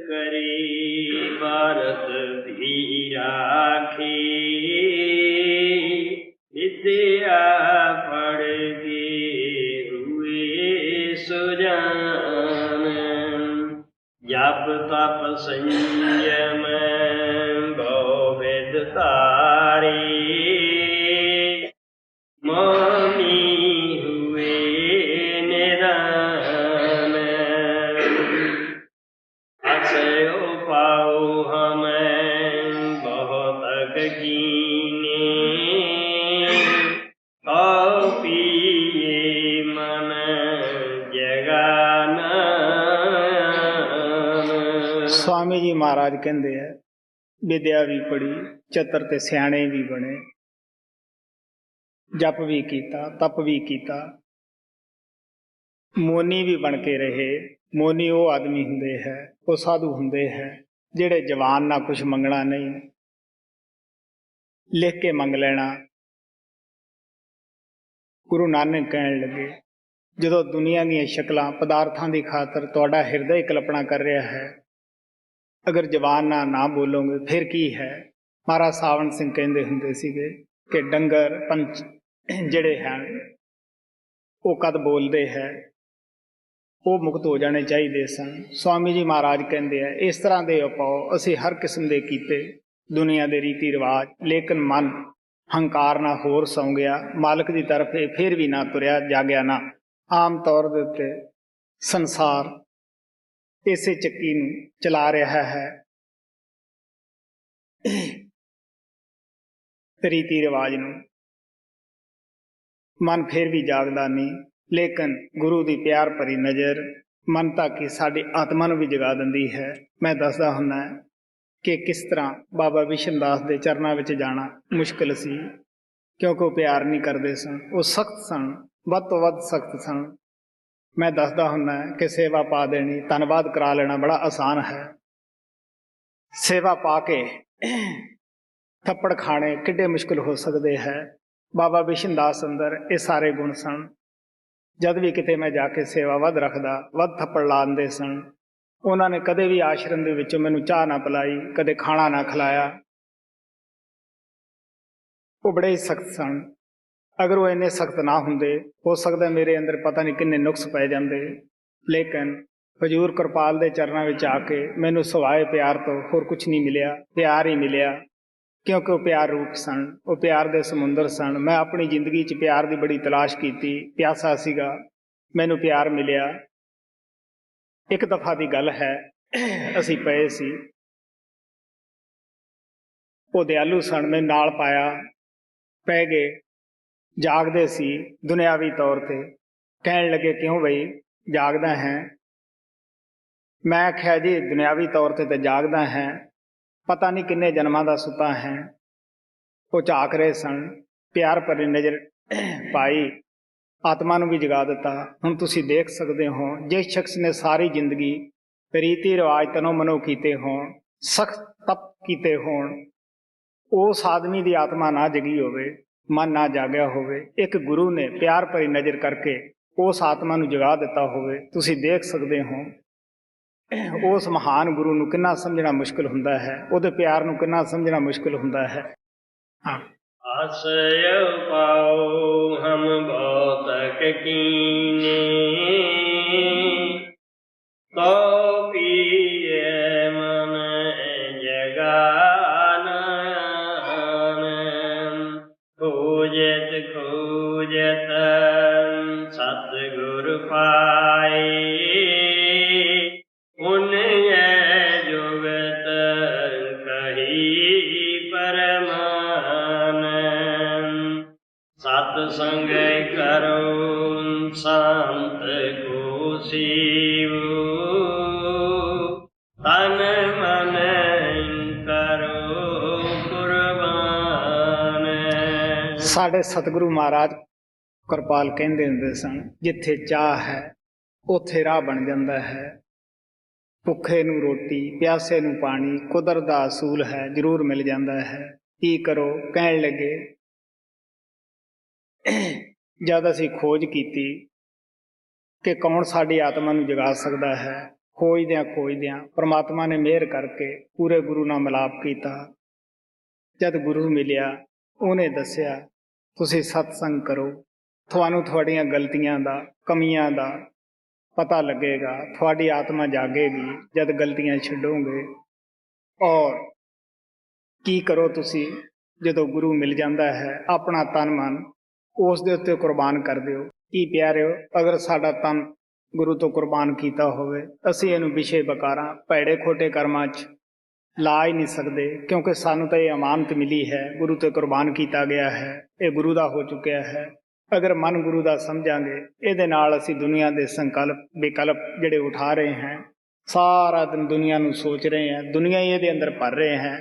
ਕਰੀ ਭਾਰਤ ਦੀ ਰਾਖੀ, ਵਿਦਿਆ ਪੜ੍ਹ ਕੇ ਹੋਏ ਸੁਜਾਨ। ਜਪ ਤਪ ਸੰਜਮ ਬਹੁ ਵਿਦ ਧਾਰੀ, ਮਾਨੀ ਹੁਏ ਨਿਦਾਨ। ਅਸਯੋ ਪਾਉ ਹਮੈਂ ਬਹੁਤ ਕੀਨੇ, ਖਾਉ ਪੀਏ ਮਨ ਜਗਾਨਾ। ਸੁਆਮੀ ਜੀ ਮਹਾਰਾਜ ਕਹਿੰਦੇ ਹੈ, ਵਿਦਿਆ ਵੀ ਪੜ੍ਹੀ, ਚਤਰ ਤੇ ਸਿਆਣੇ ਵੀ ਬਣੇ, ਜਪ ਵੀ ਕੀਤਾ, ਤਪ ਵੀ ਕੀਤਾ, ਮੋਨੀ ਵੀ ਬਣ ਕੇ ਰਹੇ। ਮੋਨੀ ਉਹ ਆਦਮੀ ਹੁੰਦੇ ਹੈ, ਉਹ ਸਾਧੂ ਹੁੰਦੇ ਹੈ, ਜਿਹੜੇ ਜਵਾਨ ਨਾਲ ਕੁਛ ਮੰਗਣਾ ਨਹੀਂ, ਲਿਖ ਕੇ ਮੰਗ ਲੈਣਾ। ਗੁਰੂ ਨਾਨਕ ਕਹਿਣ ਲੱਗੇ, ਜਦੋਂ ਦੁਨੀਆ ਦੀਆਂ ਸ਼ਕਲਾਂ ਪਦਾਰਥਾਂ ਦੀ ਖਾਤਰ ਤੁਹਾਡਾ ਹਿਰਦਾ ਹੀ ਕਲਪਨਾ ਕਰ ਰਿਹਾ ਹੈ, ਅਗਰ ਜਵਾਨ ਨਾਲ ਨਾ ਬੋਲੋਗੇ ਫਿਰ ਕੀ ਹੈ। ਮਹਾਰਾਜ ਸਾਵਣ ਸਿੰਘ ਕਹਿੰਦੇ ਹੁੰਦੇ ਸੀਗੇ ਕਿ ਡੰਗਰ ਪੰਛ ਜਿਹੜੇ ਹਨ ਉਹ ਕਦ ਬੋਲਦੇ ਹੈ, ਉਹ ਮੁਕਤ ਹੋ ਜਾਣੇ ਚਾਹੀਦੇ ਸਨ। ਸੁਆਮੀ ਜੀ ਮਹਾਰਾਜ ਕਹਿੰਦੇ ਆ, ਇਸ ਤਰ੍ਹਾਂ ਦੇ ਉਪਾਅ ਅਸੀਂ ਹਰ ਕਿਸਮ ਦੇ ਕੀਤੇ, ਦੁਨੀਆ ਦੇ ਰੀਤੀ ਰਿਵਾਜ, ਲੇਕਿਨ ਮਨ ਹੰਕਾਰ ਨਾਲ ਹੋਰ ਸੌਂ ਗਿਆ, ਮਾਲਕ ਦੀ ਤਰਫ ਇਹ ਫਿਰ ਵੀ ਨਾ ਤੁਰਿਆ, ਜਾਗਿਆ ਨਾ। ਆਮ ਤੌਰ ਦੇ ਉੱਤੇ ਸੰਸਾਰ ਇਸੇ ਚੱਕੀ ਨੂੰ ਚਲਾ ਰਿਹਾ ਹੈ, ਰੀਤੀ ਰਿਵਾਜ ਨੂੰ। ਮਨ ਫਿਰ ਵੀ ਜਾਗਦਾ ਨਹੀਂ, ਲੇਕਿਨ ਗੁਰੂ ਦੀ ਪਿਆਰ ਭਰੀ ਨਜ਼ਰ ਮਨ ਤੱਕ ਹੀ ਸਾਡੀ ਆਤਮਾ ਨੂੰ ਵੀ ਜਗਾ ਦਿੰਦੀ ਹੈ। ਮੈਂ ਦੱਸਦਾ ਹੁੰਦਾ ਕਿ ਕਿਸ ਤਰ੍ਹਾਂ ਬਾਬਾ ਵਿਸ਼ਨ ਦਾਸ ਦੇ ਚਰਨਾਂ ਵਿੱਚ ਜਾਣਾ ਮੁਸ਼ਕਿਲ ਸੀ, ਕਿਉਂਕਿ ਉਹ ਪਿਆਰ ਨਹੀਂ ਕਰਦੇ ਸਨ, ਉਹ ਸਖਤ ਸਨ, ਵੱਧ ਤੋਂ ਵੱਧ ਸਖਤ ਸਨ। ਮੈਂ ਦੱਸਦਾ ਹੁੰਦਾ ਕਿ ਸੇਵਾ ਪਾ ਦੇਣੀ, ਧੰਨਵਾਦ ਕਰਾ ਲੈਣਾ ਬੜਾ ਆਸਾਨ ਹੈ। ਸੇਵਾ ਪਾ ਕੇ ਥੱਪੜ ਖਾਣੇ ਕਿੱਡੇ ਮੁਸ਼ਕਿਲ ਹੋ ਸਕਦੇ ਹੈ। ਬਾਬਾ ਵਿਸ਼ਨ ਦਾਸ ਅੰਦਰ ਇਹ ਸਾਰੇ ਗੁਣ ਸਨ। ਜਦ ਵੀ ਕਿਤੇ ਮੈਂ ਜਾ ਕੇ ਸੇਵਾ ਵੱਧ ਰੱਖਦਾ, ਵੱਧ ਥੱਪੜ ਲਾਉਂਦੇ ਸਨ। ਉਹਨਾਂ ਨੇ ਕਦੇ ਵੀ ਆਸ਼ਰਮ ਦੇ ਵਿੱਚੋਂ ਮੈਨੂੰ ਚਾਹ ਨਾ ਪਿਲਾਈ, ਕਦੇ ਖਾਣਾ ਨਾ ਖਿਲਾਇਆ। ਉਹ ਬੜੇ ਹੀ ਸਖਤ ਸਨ। ਅਗਰ ਉਹ ਇੰਨੇ ਸਖਤ ਨਾ ਹੁੰਦੇ, ਹੋ ਸਕਦਾ ਮੇਰੇ ਅੰਦਰ ਪਤਾ ਨਹੀਂ ਕਿੰਨੇ ਨੁਕਸ ਪੈ ਜਾਂਦੇ। ਲੇਕਿਨ ਹਜ਼ੂਰ ਕਿਰਪਾਲ ਦੇ ਚਰਨਾਂ ਵਿੱਚ ਆ ਕੇ ਮੈਨੂੰ ਸਿਵਾਏ ਪਿਆਰ ਤੋਂ ਹੋਰ ਕੁਛ ਨਹੀਂ ਮਿਲਿਆ, ਪਿਆਰ ਹੀ ਮਿਲਿਆ। ਕਿਉਂਕਿ ਉਹ ਪਿਆਰ ਰੂਪ ਸਨ, ਉਹ ਪਿਆਰ ਦੇ ਸਮੁੰਦਰ ਸਨ। ਮੈਂ ਆਪਣੀ ਜ਼ਿੰਦਗੀ 'ਚ ਪਿਆਰ ਦੀ ਬੜੀ ਤਲਾਸ਼ ਕੀਤੀ, ਪਿਆਸਾ ਸੀਗਾ, ਮੈਨੂੰ ਪਿਆਰ ਮਿਲਿਆ। ਇੱਕ ਦਫਾ ਦੀ ਗੱਲ ਹੈ, ਅਸੀਂ ਪਏ ਸੀ, ਉਹ ਦਿਆਲੂ ਸਨ, ਮੈਨੂੰ ਨਾਲ ਪਾਇਆ, ਪੈ ਗਏ, ਜਾਗਦੇ ਸੀ ਦੁਨਿਆਵੀ ਤੌਰ ਤੇ। ਕਹਿਣ ਲੱਗੇ ਕਿਉਂ ਬਈ ਜਾਗਦਾ ਹੈ? ਮੈਂ ਆਖਿਆ ਜੀ ਦੁਨਿਆਵੀ ਤੌਰ ਤੇ ਜਾਗਦਾ ਹੈ, ਪਤਾ ਨਹੀਂ ਕਿੰਨੇ ਜਨਮਾਂ ਦਾ ਸੁੱਤਾ ਹੈ। ਉਹ ਝਾਕ ਰਹੇ ਸਨ, ਪਿਆਰ ਭਰੀ ਨਜ਼ਰ ਪਾਈ, ਆਤਮਾ ਨੂੰ ਵੀ ਜਗਾ ਦਿੱਤਾ। ਹੁਣ ਤੁਸੀਂ ਦੇਖ ਸਕਦੇ ਹੋ, ਜਿਸ ਸ਼ਖਸ ਨੇ ਸਾਰੀ ਜ਼ਿੰਦਗੀ ਰੀਤੀ ਰਿਵਾਜ ਤਨੋ ਮਨੋ ਕੀਤੇ ਹੋਣ, ਸਖਤ ਤਪ ਕੀਤੇ ਹੋਣ, ਉਸ ਆਦਮੀ ਦੀ ਆਤਮਾ ਨਾ ਜਗੀ ਹੋਵੇ, ਮਨ ਨਾ ਜਾਗਿਆ ਹੋਵੇ, ਇੱਕ ਗੁਰੂ ਨੇ ਪਿਆਰ ਭਰੀ ਨਜ਼ਰ ਕਰਕੇ ਉਸ ਆਤਮਾ ਨੂੰ ਜਗਾ ਦਿੱਤਾ ਹੋਵੇ, ਤੁਸੀਂ ਦੇਖ ਸਕਦੇ ਹੋ ਉਸ ਮਹਾਨ ਗੁਰੂ ਨੂੰ ਕਿੰਨਾ ਸਮਝਣਾ ਮੁਸ਼ਕਿਲ ਹੁੰਦਾ ਹੈ, ਉਹਦੇ ਪਿਆਰ ਨੂੰ ਕਿੰਨਾ ਸਮਝਣਾ ਮੁਸ਼ਕਿਲ ਹੁੰਦਾ ਹੈ। ਹਾਂ, ਆਸਯ ਪਾਉ ਹਮ ਬਹੁਤ ਕੀਨੇ, ਤੋ ਪੀਏ ਮਨ ਜਗਾਨ, ਖੋਜਤ ਖੋਜਤ ਸਤਿਗੁਰ ਪਾਏ, ਸੰਗ ਕਰੋ ਸੰਤ ਕੋ ਸੀਵੋ, ਤਨ ਮਨ ਕਰੋ ਕੁਰਬਾਨ। ਸਾਡੇ ਸਤਿਗੁਰੂ ਮਹਾਰਾਜ ਕਿਰਪਾਲ ਕਹਿੰਦੇ ਹੁੰਦੇ ਸਨ, ਜਿੱਥੇ ਚਾਹ ਹੈ ਉੱਥੇ ਰਾਹ ਬਣ ਜਾਂਦਾ ਹੈ। ਭੁੱਖੇ ਨੂੰ ਰੋਟੀ, ਪਿਆਸੇ ਨੂੰ ਪਾਣੀ ਕੁਦਰਤ ਦਾ ਅਸੂਲ ਹੈ, ਜ਼ਰੂਰ ਮਿਲ ਜਾਂਦਾ ਹੈ। ਕੀ ਕਰੋ? ਕਹਿਣ ਲੱਗੇ ਜਦ ਅਸੀਂ ਖੋਜ ਕੀਤੀ ਕਿ ਕੌਣ ਸਾਡੀ ਆਤਮਾ ਨੂੰ ਜਗਾ ਸਕਦਾ ਹੈ, ਖੋਜਦਿਆਂ ਪ੍ਰਮਾਤਮਾ ਨੇ ਮਿਹਰ ਕਰਕੇ ਪੂਰੇ ਗੁਰੂ ਨਾਲ ਮਿਲਾਪ ਕੀਤਾ। ਜਦ ਗੁਰੂ ਮਿਲਿਆ, ਉਹਨੇ ਦੱਸਿਆ ਤੁਸੀਂ ਸਤਸੰਗ ਕਰੋ, ਤੁਹਾਨੂੰ ਤੁਹਾਡੀਆਂ ਗਲਤੀਆਂ ਦਾ, ਕਮੀਆਂ ਦਾ ਪਤਾ ਲੱਗੇਗਾ, ਤੁਹਾਡੀ ਆਤਮਾ ਜਾਗੇਗੀ ਜਦ ਗਲਤੀਆਂ ਛੱਡੋਗੇ। ਔਰ ਕੀ ਕਰੋ ਤੁਸੀਂ? ਜਦੋਂ ਗੁਰੂ ਮਿਲ ਜਾਂਦਾ ਹੈ, ਆਪਣਾ ਤਨ ਮਨ ਉਸ ਦੇ ਉੱਤੇ ਕੁਰਬਾਨ ਕਰ ਦਿਓ। ਕੀ ਪਿਆਰਿਓ, ਅਗਰ ਸਾਡਾ ਤਨ ਗੁਰੂ ਤੋਂ ਕੁਰਬਾਨ ਕੀਤਾ ਹੋਵੇ, ਅਸੀਂ ਇਹਨੂੰ ਵਿਸ਼ੇ ਬਕਾਰਾਂ ਭੈੜੇ ਖੋਟੇ ਕਰਮਾਂ 'ਚ ਲਾ ਹੀ ਨਹੀਂ ਸਕਦੇ, ਕਿਉਂਕਿ ਸਾਨੂੰ ਤਾਂ ਇਹ ਅਮਾਨਤ ਮਿਲੀ ਹੈ, ਗੁਰੂ ਤੇ ਕੁਰਬਾਨ ਕੀਤਾ ਗਿਆ ਹੈ, ਇਹ ਗੁਰੂ ਦਾ ਹੋ ਚੁੱਕਿਆ ਹੈ। ਅਗਰ ਮਨ ਗੁਰੂ ਦਾ ਸਮਝਾਂਗੇ, ਇਹਦੇ ਨਾਲ ਅਸੀਂ ਦੁਨੀਆ ਦੇ ਸੰਕਲਪ ਵਿਕਲਪ ਜਿਹੜੇ ਉਠਾ ਰਹੇ ਹਾਂ, ਸਾਰਾ ਦਿਨ ਦੁਨੀਆ ਨੂੰ ਸੋਚ ਰਹੇ ਹਾਂ, ਦੁਨੀਆ ਹੀ ਇਹਦੇ ਅੰਦਰ ਭਰ ਰਹੇ ਹਾਂ।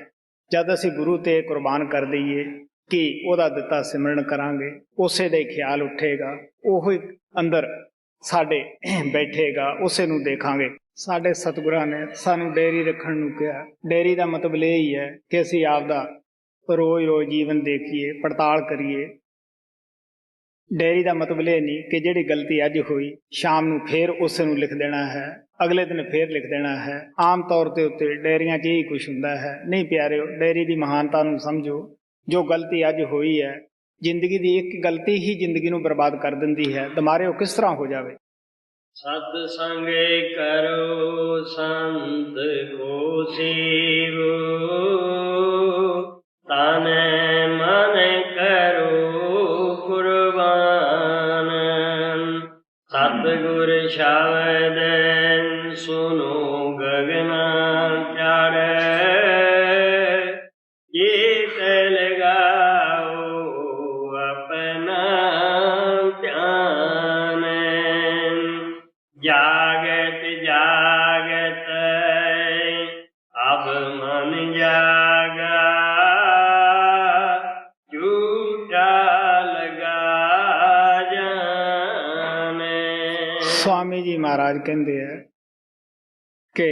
ਜਦ ਅਸੀਂ ਗੁਰੂ ਤੇ ਕੁਰਬਾਨ ਕਰ ਦਈਏ ਕਿ ਉਹਦਾ ਦਿੱਤਾ ਸਿਮਰਨ ਕਰਾਂਗੇ, ਉਸੇ ਦਾ ਹੀ ਖਿਆਲ ਉੱਠੇਗਾ, ਉਹ ਹੀ ਅੰਦਰ ਸਾਡੇ ਬੈਠੇਗਾ, ਉਸੇ ਨੂੰ ਦੇਖਾਂਗੇ। ਸਾਡੇ ਸਤਿਗੁਰਾਂ ਨੇ ਸਾਨੂੰ ਡੇਰੀ ਰੱਖਣ ਨੂੰ ਕਿਹਾ। ਡੇਰੀ ਦਾ ਮਤਲਬ ਇਹ ਹੀ ਹੈ ਕਿ ਅਸੀਂ ਆਪਦਾ ਰੋਜ਼ ਜੀਵਨ ਦੇਖੀਏ, ਪੜਤਾਲ ਕਰੀਏ। ਡੇਰੀ ਦਾ ਮਤਲਬ ਇਹ ਨਹੀਂ ਕਿ ਜਿਹੜੀ ਗਲਤੀ ਅੱਜ ਹੋਈ ਸ਼ਾਮ ਨੂੰ ਫੇਰ ਉਸ ਨੂੰ ਲਿਖ ਦੇਣਾ ਹੈ, ਅਗਲੇ ਦਿਨ ਫੇਰ ਲਿਖ ਦੇਣਾ ਹੈ। ਆਮ ਤੌਰ ਤੇ ਉੱਤੇ ਡੇਰੀਆਂ 'ਚ ਇਹੀ ਕੁਛ ਹੁੰਦਾ ਹੈ। ਨਹੀਂ ਪਿਆਰਿਓ, ਡੇਰੀ ਦੀ ਮਹਾਨਤਾ ਨੂੰ ਸਮਝੋ। ਜੋ ਗਲਤੀ ਅੱਜ ਹੋਈ ਹੈ, ਜ਼ਿੰਦਗੀ ਦੀ ਇੱਕ ਗਲਤੀ ਹੀ ਜ਼ਿੰਦਗੀ ਨੂੰ ਬਰਬਾਦ ਕਰ ਦਿੰਦੀ ਹੈ। ਦੁਬਾਰੇ ਉਹ ਕਿਸ ਤਰ੍ਹਾਂ ਹੋ ਜਾਵੇ? ਸਤ ਸੰਗ ਕਰੋ ਸੰਤ ਕੋ ਸੀਵੋ, ਤਨ ਮਨ ਕਰੋ ਕੁਰਬਾਨ। ਸਤਿਗੁਰ ਸ਼ਬਦ ਸੁਨੋ ਗਗਨ ਚੜ੍ਹੈ, ਚਿਤ ਲਗਾਓ ਆਪਣਾ ਧਿਆਨ। ਜਾਗਤ ਜਾਗਤ ਅਬ ਮਨ ਜਾਗਾ, ਝੂਠਾ ਲਗਾ ਜਾਨੇ। ਸਵਾਮੀ ਜੀ ਮਹਾਰਾਜ ਕਹਿੰਦੇ ਹੈ ਕਿ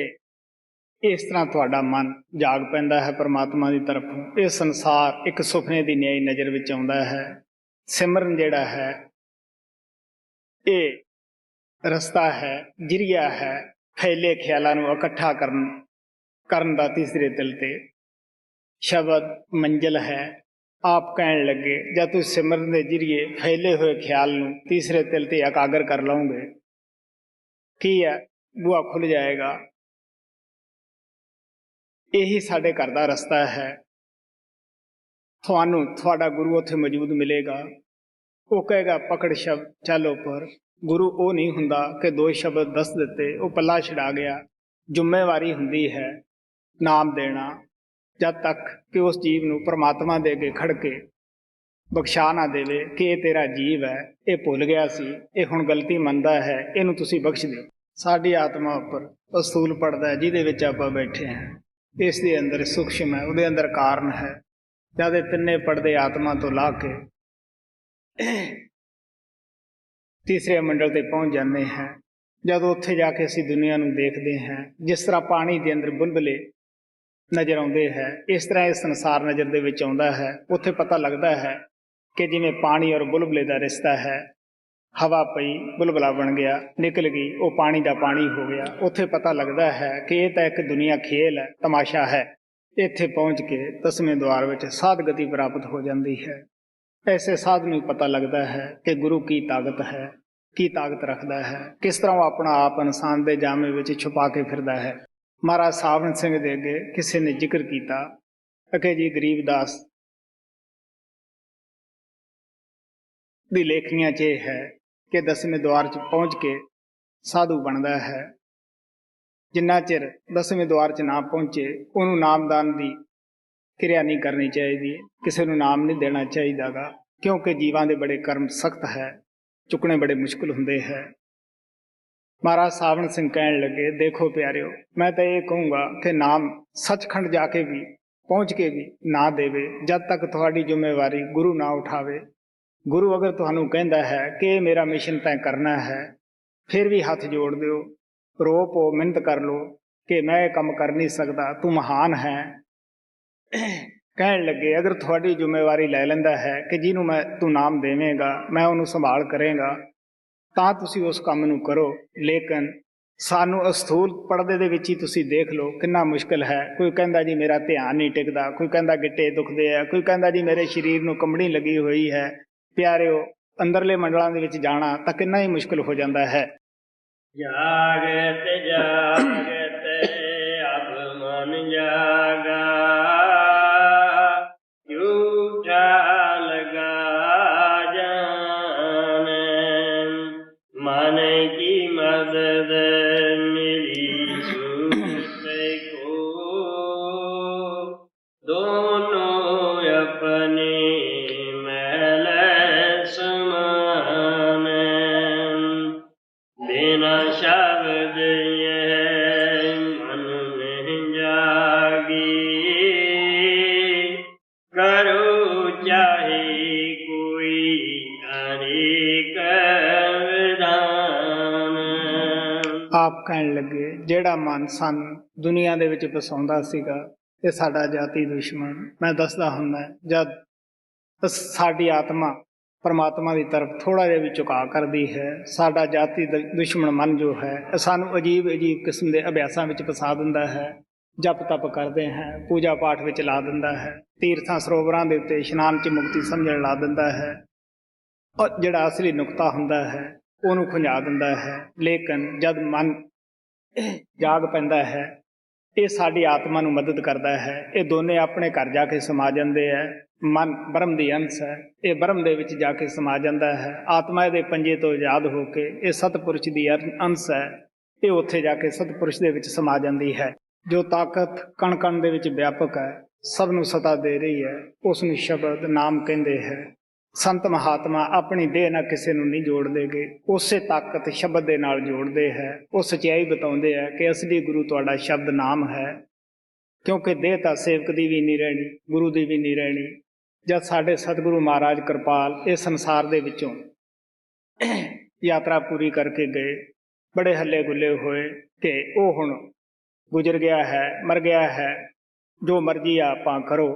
ਇਸ ਤਰ੍ਹਾਂ ਤੁਹਾਡਾ ਮਨ ਜਾਗ ਪੈਂਦਾ ਹੈ ਪਰਮਾਤਮਾ ਦੀ ਤਰਫੋਂ। ਇਹ ਸੰਸਾਰ ਇੱਕ ਸੁਪਨੇ ਦੀ ਨਿਆਈ ਨਜ਼ਰ ਵਿੱਚ ਆਉਂਦਾ ਹੈ। ਸਿਮਰਨ ਜਿਹੜਾ ਹੈ ਇਹ ਰਸਤਾ ਹੈ, ਜਰੀਆ ਹੈ ਫੈਲੇ ਖਿਆਲਾਂ ਨੂੰ ਇਕੱਠਾ ਕਰਨ ਦਾ। ਤੀਸਰੇ ਦਿਲ ਤੇ ਸ਼ਬਦ ਮੰਜ਼ਿਲ ਹੈ। ਆਪ ਕਹਿਣ ਲੱਗੇ ਜਦ ਤੁਸੀਂ ਸਿਮਰਨ ਦੇ ਜਰੀਏ ਫੈਲੇ ਹੋਏ ਖਿਆਲ ਨੂੰ ਤੀਸਰੇ ਦਿਲ ਤੇ ਇਕਾਗਰ ਕਰ ਲਓਗੇ, ਕੀ ਹੈ, ਬੂਹਾ ਖੁੱਲ ਜਾਏਗਾ। ਇਹੀ ਸਾਡੇ ਘਰ ਦਾ ਰਸਤਾ ਹੈ। ਤੁਹਾਨੂੰ ਤੁਹਾਡਾ ਗੁਰੂ ਉੱਥੇ ਮੌਜੂਦ ਮਿਲੇਗਾ। ਉਹ ਕਹੇਗਾ ਪਕੜ ਸ਼ਬਦ ਚੱਲ ਉੱਪਰ। ਗੁਰੂ ਉਹ ਨਹੀਂ ਹੁੰਦਾ ਕਿ ਦੋ ਸ਼ਬਦ ਦੱਸ ਦਿੱਤੇ, ਉਹ ਪੱਲਾ ਛਡਾ ਗਿਆ। ਜ਼ਿੰਮੇਵਾਰੀ ਹੁੰਦੀ ਹੈ ਨਾਮ ਦੇਣਾ, ਜਦ ਤੱਕ ਕਿ ਉਸ ਜੀਵ ਨੂੰ ਪਰਮਾਤਮਾ ਦੇ ਅੱਗੇ ਖੜ ਕੇ ਬਖਸ਼ਾ ਨਾ ਦੇਵੇ ਕਿ ਇਹ ਤੇਰਾ ਜੀਵ ਹੈ, ਇਹ ਭੁੱਲ ਗਿਆ ਸੀ, ਇਹ ਹੁਣ ਗਲਤੀ ਮੰਨਦਾ ਹੈ, ਇਹਨੂੰ ਤੁਸੀਂ ਬਖਸ਼ ਦਿਓ। ਸਾਡੀ ਆਤਮਾ ਉੱਪਰ ਅਸੂਲ ਪੜਦਾ ਜਿਹਦੇ ਵਿੱਚ ਆਪਾਂ ਬੈਠੇ ਹਾਂ, ਇਸ ਦੇ ਅੰਦਰ ਸੂਖਸ਼ਮ ਹੈ, ਉਹਦੇ ਅੰਦਰ ਕਾਰਨ ਹੈ। ਜਦ ਇਹ ਤਿੰਨੇ ਪੜਦੇ ਆਤਮਾ ਤੋਂ ਲਾ ਕੇ ਤੀਸਰੇ ਮੰਡਲ ਤੇ ਪਹੁੰਚ ਜਾਂਦੇ ਹਾਂ, ਜਦੋਂ ਉੱਥੇ ਜਾ ਕੇ ਅਸੀਂ ਦੁਨੀਆ ਨੂੰ ਦੇਖਦੇ ਹਾਂ, ਜਿਸ ਤਰ੍ਹਾਂ ਪਾਣੀ ਦੇ ਅੰਦਰ ਬੁਲਬੁਲੇ ਨਜ਼ਰ ਆਉਂਦੇ ਹੈ, ਇਸ ਤਰ੍ਹਾਂ ਇਹ ਸੰਸਾਰ ਨਜ਼ਰ ਦੇ ਵਿੱਚ ਆਉਂਦਾ ਹੈ। ਉੱਥੇ ਪਤਾ ਲੱਗਦਾ ਹੈ ਕਿ ਜਿਵੇਂ ਪਾਣੀ ਔਰ ਬੁਲਬੁਲੇ ਦਾ ਰਿਸ਼ਤਾ ਹੈ, ਹਵਾ ਪਈ, ਬੁਲਬੁਲਾ ਬਣ ਗਿਆ, ਨਿਕਲ ਗਈ, ਉਹ ਪਾਣੀ ਦਾ ਪਾਣੀ ਹੋ ਗਿਆ। ਉੱਥੇ ਪਤਾ ਲੱਗਦਾ ਹੈ ਕਿ ਇਹ ਤਾਂ ਇੱਕ ਦੁਨੀਆ ਖੇਲ ਹੈ, ਤਮਾਸ਼ਾ ਹੈ। ਇੱਥੇ ਪਹੁੰਚ ਕੇ 10ਵੇਂ ਦੁਆਰ ਵਿੱਚ ਸਾਧ ਗਤੀ ਪ੍ਰਾਪਤ ਹੋ ਜਾਂਦੀ ਹੈ। ਐਸੇ ਸਾਧ ਨੂੰ ਪਤਾ ਲੱਗਦਾ ਹੈ ਕਿ ਗੁਰੂ ਕੀ ਤਾਕਤ ਹੈ, ਕੀ ਤਾਕਤ ਰੱਖਦਾ ਹੈ, ਕਿਸ ਤਰ੍ਹਾਂ ਉਹ ਆਪਣਾ ਆਪ ਇਨਸਾਨ ਦੇ ਜਾਮੇ ਵਿੱਚ ਛੁਪਾ ਕੇ ਫਿਰਦਾ ਹੈ। ਮਹਾਰਾਜ ਸਾਵਣ ਸਿੰਘ ਦੇ ਅੱਗੇ ਕਿਸੇ ਨੇ ਜ਼ਿਕਰ ਕੀਤਾ ਕਿ ਜੀ ਗਰੀਬਦਾਸ ਦੀ ਲੇਖਣੀਆਂ 'ਚ ਇਹ ਹੈ ਕਿ 10ਵੇਂ ਦੁਆਰ 'ਚ ਪਹੁੰਚ ਕੇ ਸਾਧੂ ਬਣਦਾ ਹੈ। ਜਿੰਨਾ ਚਿਰ 10ਵੇਂ ਦੁਆਰ 'ਚ ਨਾ ਪਹੁੰਚੇ ਉਹਨੂੰ ਨਾਮਦਾਨ ਦੀ ਕਿਰਿਆ ਨਹੀਂ ਕਰਨੀ ਚਾਹੀਦੀ, ਕਿਸੇ ਨੂੰ ਨਾਮ ਨਹੀਂ ਦੇਣਾ ਚਾਹੀਦਾ ਗਾ, ਕਿਉਂਕਿ ਜੀਵਾਂ ਦੇ ਬੜੇ ਕਰਮ ਸਖਤ ਹੈ, ਚੁੱਕਣੇ ਬੜੇ ਮੁਸ਼ਕਿਲ ਹੁੰਦੇ ਹੈ। ਮਹਾਰਾਜ ਸਾਵਣ ਸਿੰਘ ਕਹਿਣ ਲੱਗੇ, ਦੇਖੋ ਪਿਆਰਿਓ, ਮੈਂ ਤਾਂ ਇਹ ਕਹੂੰਗਾ ਕਿ ਨਾਮ ਸੱਚਖੰਡ ਜਾ ਕੇ ਵੀ ਪਹੁੰਚ ਕੇ ਵੀ ਨਾ ਦੇਵੇ ਜਦ ਤੱਕ ਤੁਹਾਡੀ ਜ਼ਿੰਮੇਵਾਰੀ ਗੁਰੂ ਨਾ ਉਠਾਵੇ। ਗੁਰੂ ਅਗਰ ਤੁਹਾਨੂੰ ਕਹਿੰਦਾ ਹੈ ਕਿ ਇਹ ਮੇਰਾ ਮਿਸ਼ਨ ਤੈਅ ਕਰਨਾ ਹੈ, ਫਿਰ ਵੀ ਹੱਥ ਜੋੜ ਦਿਓ, ਰੋ ਪੋ, ਮਿਹਨਤ ਕਰ ਲਓ ਕਿ ਮੈਂ ਇਹ ਕੰਮ ਕਰ ਨਹੀਂ ਸਕਦਾ, ਤੂੰ ਮਹਾਨ ਹੈ। ਕਹਿਣ ਲੱਗੇ, ਅਗਰ ਤੁਹਾਡੀ ਜ਼ਿੰਮੇਵਾਰੀ ਲੈ ਲੈਂਦਾ ਹੈ ਕਿ ਜਿਹਨੂੰ ਤੂੰ ਨਾਮ ਦੇਵੇਂਗਾ, ਮੈਂ ਉਹਨੂੰ ਸੰਭਾਲ ਕਰੇਗਾ, ਤਾਂ ਤੁਸੀਂ ਉਸ ਕੰਮ ਨੂੰ ਕਰੋ। ਲੇਕਿਨ ਸਾਨੂੰ ਅਸਥੂਲ ਪਰਦੇ ਦੇ ਵਿੱਚ ਹੀ ਤੁਸੀਂ ਦੇਖ ਲਓ ਕਿੰਨਾ ਮੁਸ਼ਕਿਲ ਹੈ। ਕੋਈ ਕਹਿੰਦਾ ਜੀ ਮੇਰਾ ਧਿਆਨ ਨਹੀਂ ਟਿਕਦਾ, ਕੋਈ ਕਹਿੰਦਾ ਗਿੱਟੇ ਦੁਖਦੇ ਆ, ਕੋਈ ਕਹਿੰਦਾ ਜੀ ਮੇਰੇ ਸਰੀਰ ਨੂੰ ਕੰਬਣੀ ਲੱਗੀ ਹੋਈ ਹੈ। ਪਿਆਰਿਓ, ਅੰਦਰਲੇ ਮੰਡਲਾਂ ਦੇ ਵਿੱਚ ਜਾਣਾ ਤਾਂ ਕਿੰਨਾ ਹੀ ਮੁਸ਼ਕਿਲ ਹੋ ਜਾਂਦਾ ਹੈ। ਜਾਗਤ ਜਾਗਤ ਅਬ ਮਨ ਜਾਗਾ, ਝੂਠਾ ਲਗਾ ਜਾਨ, ਮਨ ਕੀ ਮਦਦ ਮਿਲੀ ਸੂਤ ਕੋ, ਦੋਨੋਂ ਆਪਣੇ शब्द ये मन में जागी, करो चाहे कोई अनेक विधान। ਆਪ ਕਹਿਣ ਲੱਗੇ, ਜਿਹੜਾ ਮਨ ਸਾਨੂੰ ਦੁਨੀਆ ਦੇ ਵਿੱਚ ਫਸਾਉਂਦਾ ਸੀਗਾ, ਇਹ ਸਾਡਾ ਜਾਤੀ ਦੁਸ਼ਮਣ। ਮੈਂ ਦੱਸਦਾ ਹੁੰਦਾ, ਜਦ ਸਾਡੀ ਆਤਮਾ ਪਰਮਾਤਮਾ ਦੀ ਤਰਫ ਥੋੜ੍ਹਾ ਜਿਹਾ ਵੀ ਝੁਕਾਅ ਕਰਦੀ ਹੈ, ਸਾਡਾ ਜਾਤੀ ਦੁਸ਼ਮਣ ਮਨ ਜੋ ਹੈ ਸਾਨੂੰ ਅਜੀਬ ਕਿਸਮ ਦੇ ਅਭਿਆਸਾਂ ਵਿੱਚ ਫਸਾ ਦਿੰਦਾ ਹੈ। ਜਪ ਤਪ ਕਰਦੇ ਹਾਂ, ਪੂਜਾ ਪਾਠ ਵਿੱਚ ਲਾ ਦਿੰਦਾ ਹੈ, ਤੀਰਥਾਂ ਸਰੋਵਰਾਂ ਦੇ ਉੱਤੇ ਇਸ਼ਨਾਨ 'ਚ ਮੁਕਤੀ ਸਮਝਣ ਲਾ ਦਿੰਦਾ ਹੈ, ਔਰ ਜਿਹੜਾ ਅਸਲੀ ਨੁਕਤਾ ਹੁੰਦਾ ਹੈ ਉਹਨੂੰ ਖੁੰਝਾ ਦਿੰਦਾ ਹੈ। ਲੇਕਿਨ ਜਦ ਮਨ ਜਾਗ ਪੈਂਦਾ ਹੈ, ਇਹ ਸਾਡੀ ਆਤਮਾ ਨੂੰ ਮਦਦ ਕਰਦਾ ਹੈ। ਇਹ ਦੋਨੇ ਆਪਣੇ ਘਰ ਜਾ ਕੇ ਸਮਾ ਜਾਂਦੇ ਹੈ। ਮਨ ਬ੍ਰਹਮ ਦੀ ਅੰਸ਼ ਹੈ, ਇਹ ਬ੍ਰਹਮ ਦੇ ਵਿੱਚ ਜਾ ਕੇ ਸਮਾ ਜਾਂਦਾ ਹੈ। ਆਤਮਾ ਇਹਦੇ ਪੰਜੇ ਤੋਂ ਆਜ਼ਾਦ ਹੋ ਕੇ ਇਹ ਸਤਪੁਰਸ਼ ਦੀ ਅੰਸ਼ ਹੈ, ਇਹ ਉੱਥੇ ਜਾ ਕੇ ਸਤਪੁਰਸ਼ ਦੇ ਵਿੱਚ ਸਮਾ ਜਾਂਦੀ ਹੈ। ਜੋ ਤਾਕਤ ਕਣ ਕਣ ਦੇ ਵਿੱਚ ਵਿਆਪਕ ਹੈ, ਸਭ ਨੂੰ ਸਤਾ ਦੇ ਰਹੀ ਹੈ, ਉਸ ਨੂੰ ਸ਼ਬਦ ਨਾਮ ਕਹਿੰਦੇ ਹੈ। ਸੰਤ ਮਹਾਤਮਾ ਆਪਣੀ ਦੇਹ ਨਾਲ ਕਿਸੇ ਨੂੰ ਨਹੀਂ ਜੋੜਦੇ ਗੇ, ਉਸੇ ਤਾਕਤ ਸ਼ਬਦ ਦੇ ਨਾਲ ਜੋੜਦੇ ਹੈ। ਉਹ ਸੱਚਾਈ ਬਤਾਉਂਦੇ ਹੈ ਕਿ ਅਸਲੀ ਗੁਰੂ ਤੁਹਾਡਾ ਸ਼ਬਦ ਨਾਮ ਹੈ, ਕਿਉਂਕਿ ਦੇਹ ਤਾਂ ਸੇਵਕ ਦੀ ਵੀ ਨਹੀਂ ਰਹਿਣੀ, ਗੁਰੂ ਦੀ ਵੀ ਨਹੀਂ ਰਹਿਣੀ। ਜਦ ਸਾਡੇ ਸਤਿਗੁਰੂ ਮਹਾਰਾਜ ਕਿਰਪਾਲ ਇਸ ਸੰਸਾਰ ਦੇ ਵਿੱਚੋਂ ਯਾਤਰਾ ਪੂਰੀ ਕਰਕੇ ਗਏ, ਬੜੇ ਹੱਲੇ ਗੁੱਲੇ ਹੋਏ ਕਿ ਉਹ ਹੁਣ ਗੁਜ਼ਰ ਗਿਆ ਹੈ, ਮਰ ਗਿਆ ਹੈ, ਜੋ ਮਰਜ਼ੀ ਆਪਾਂ ਕਰੋ।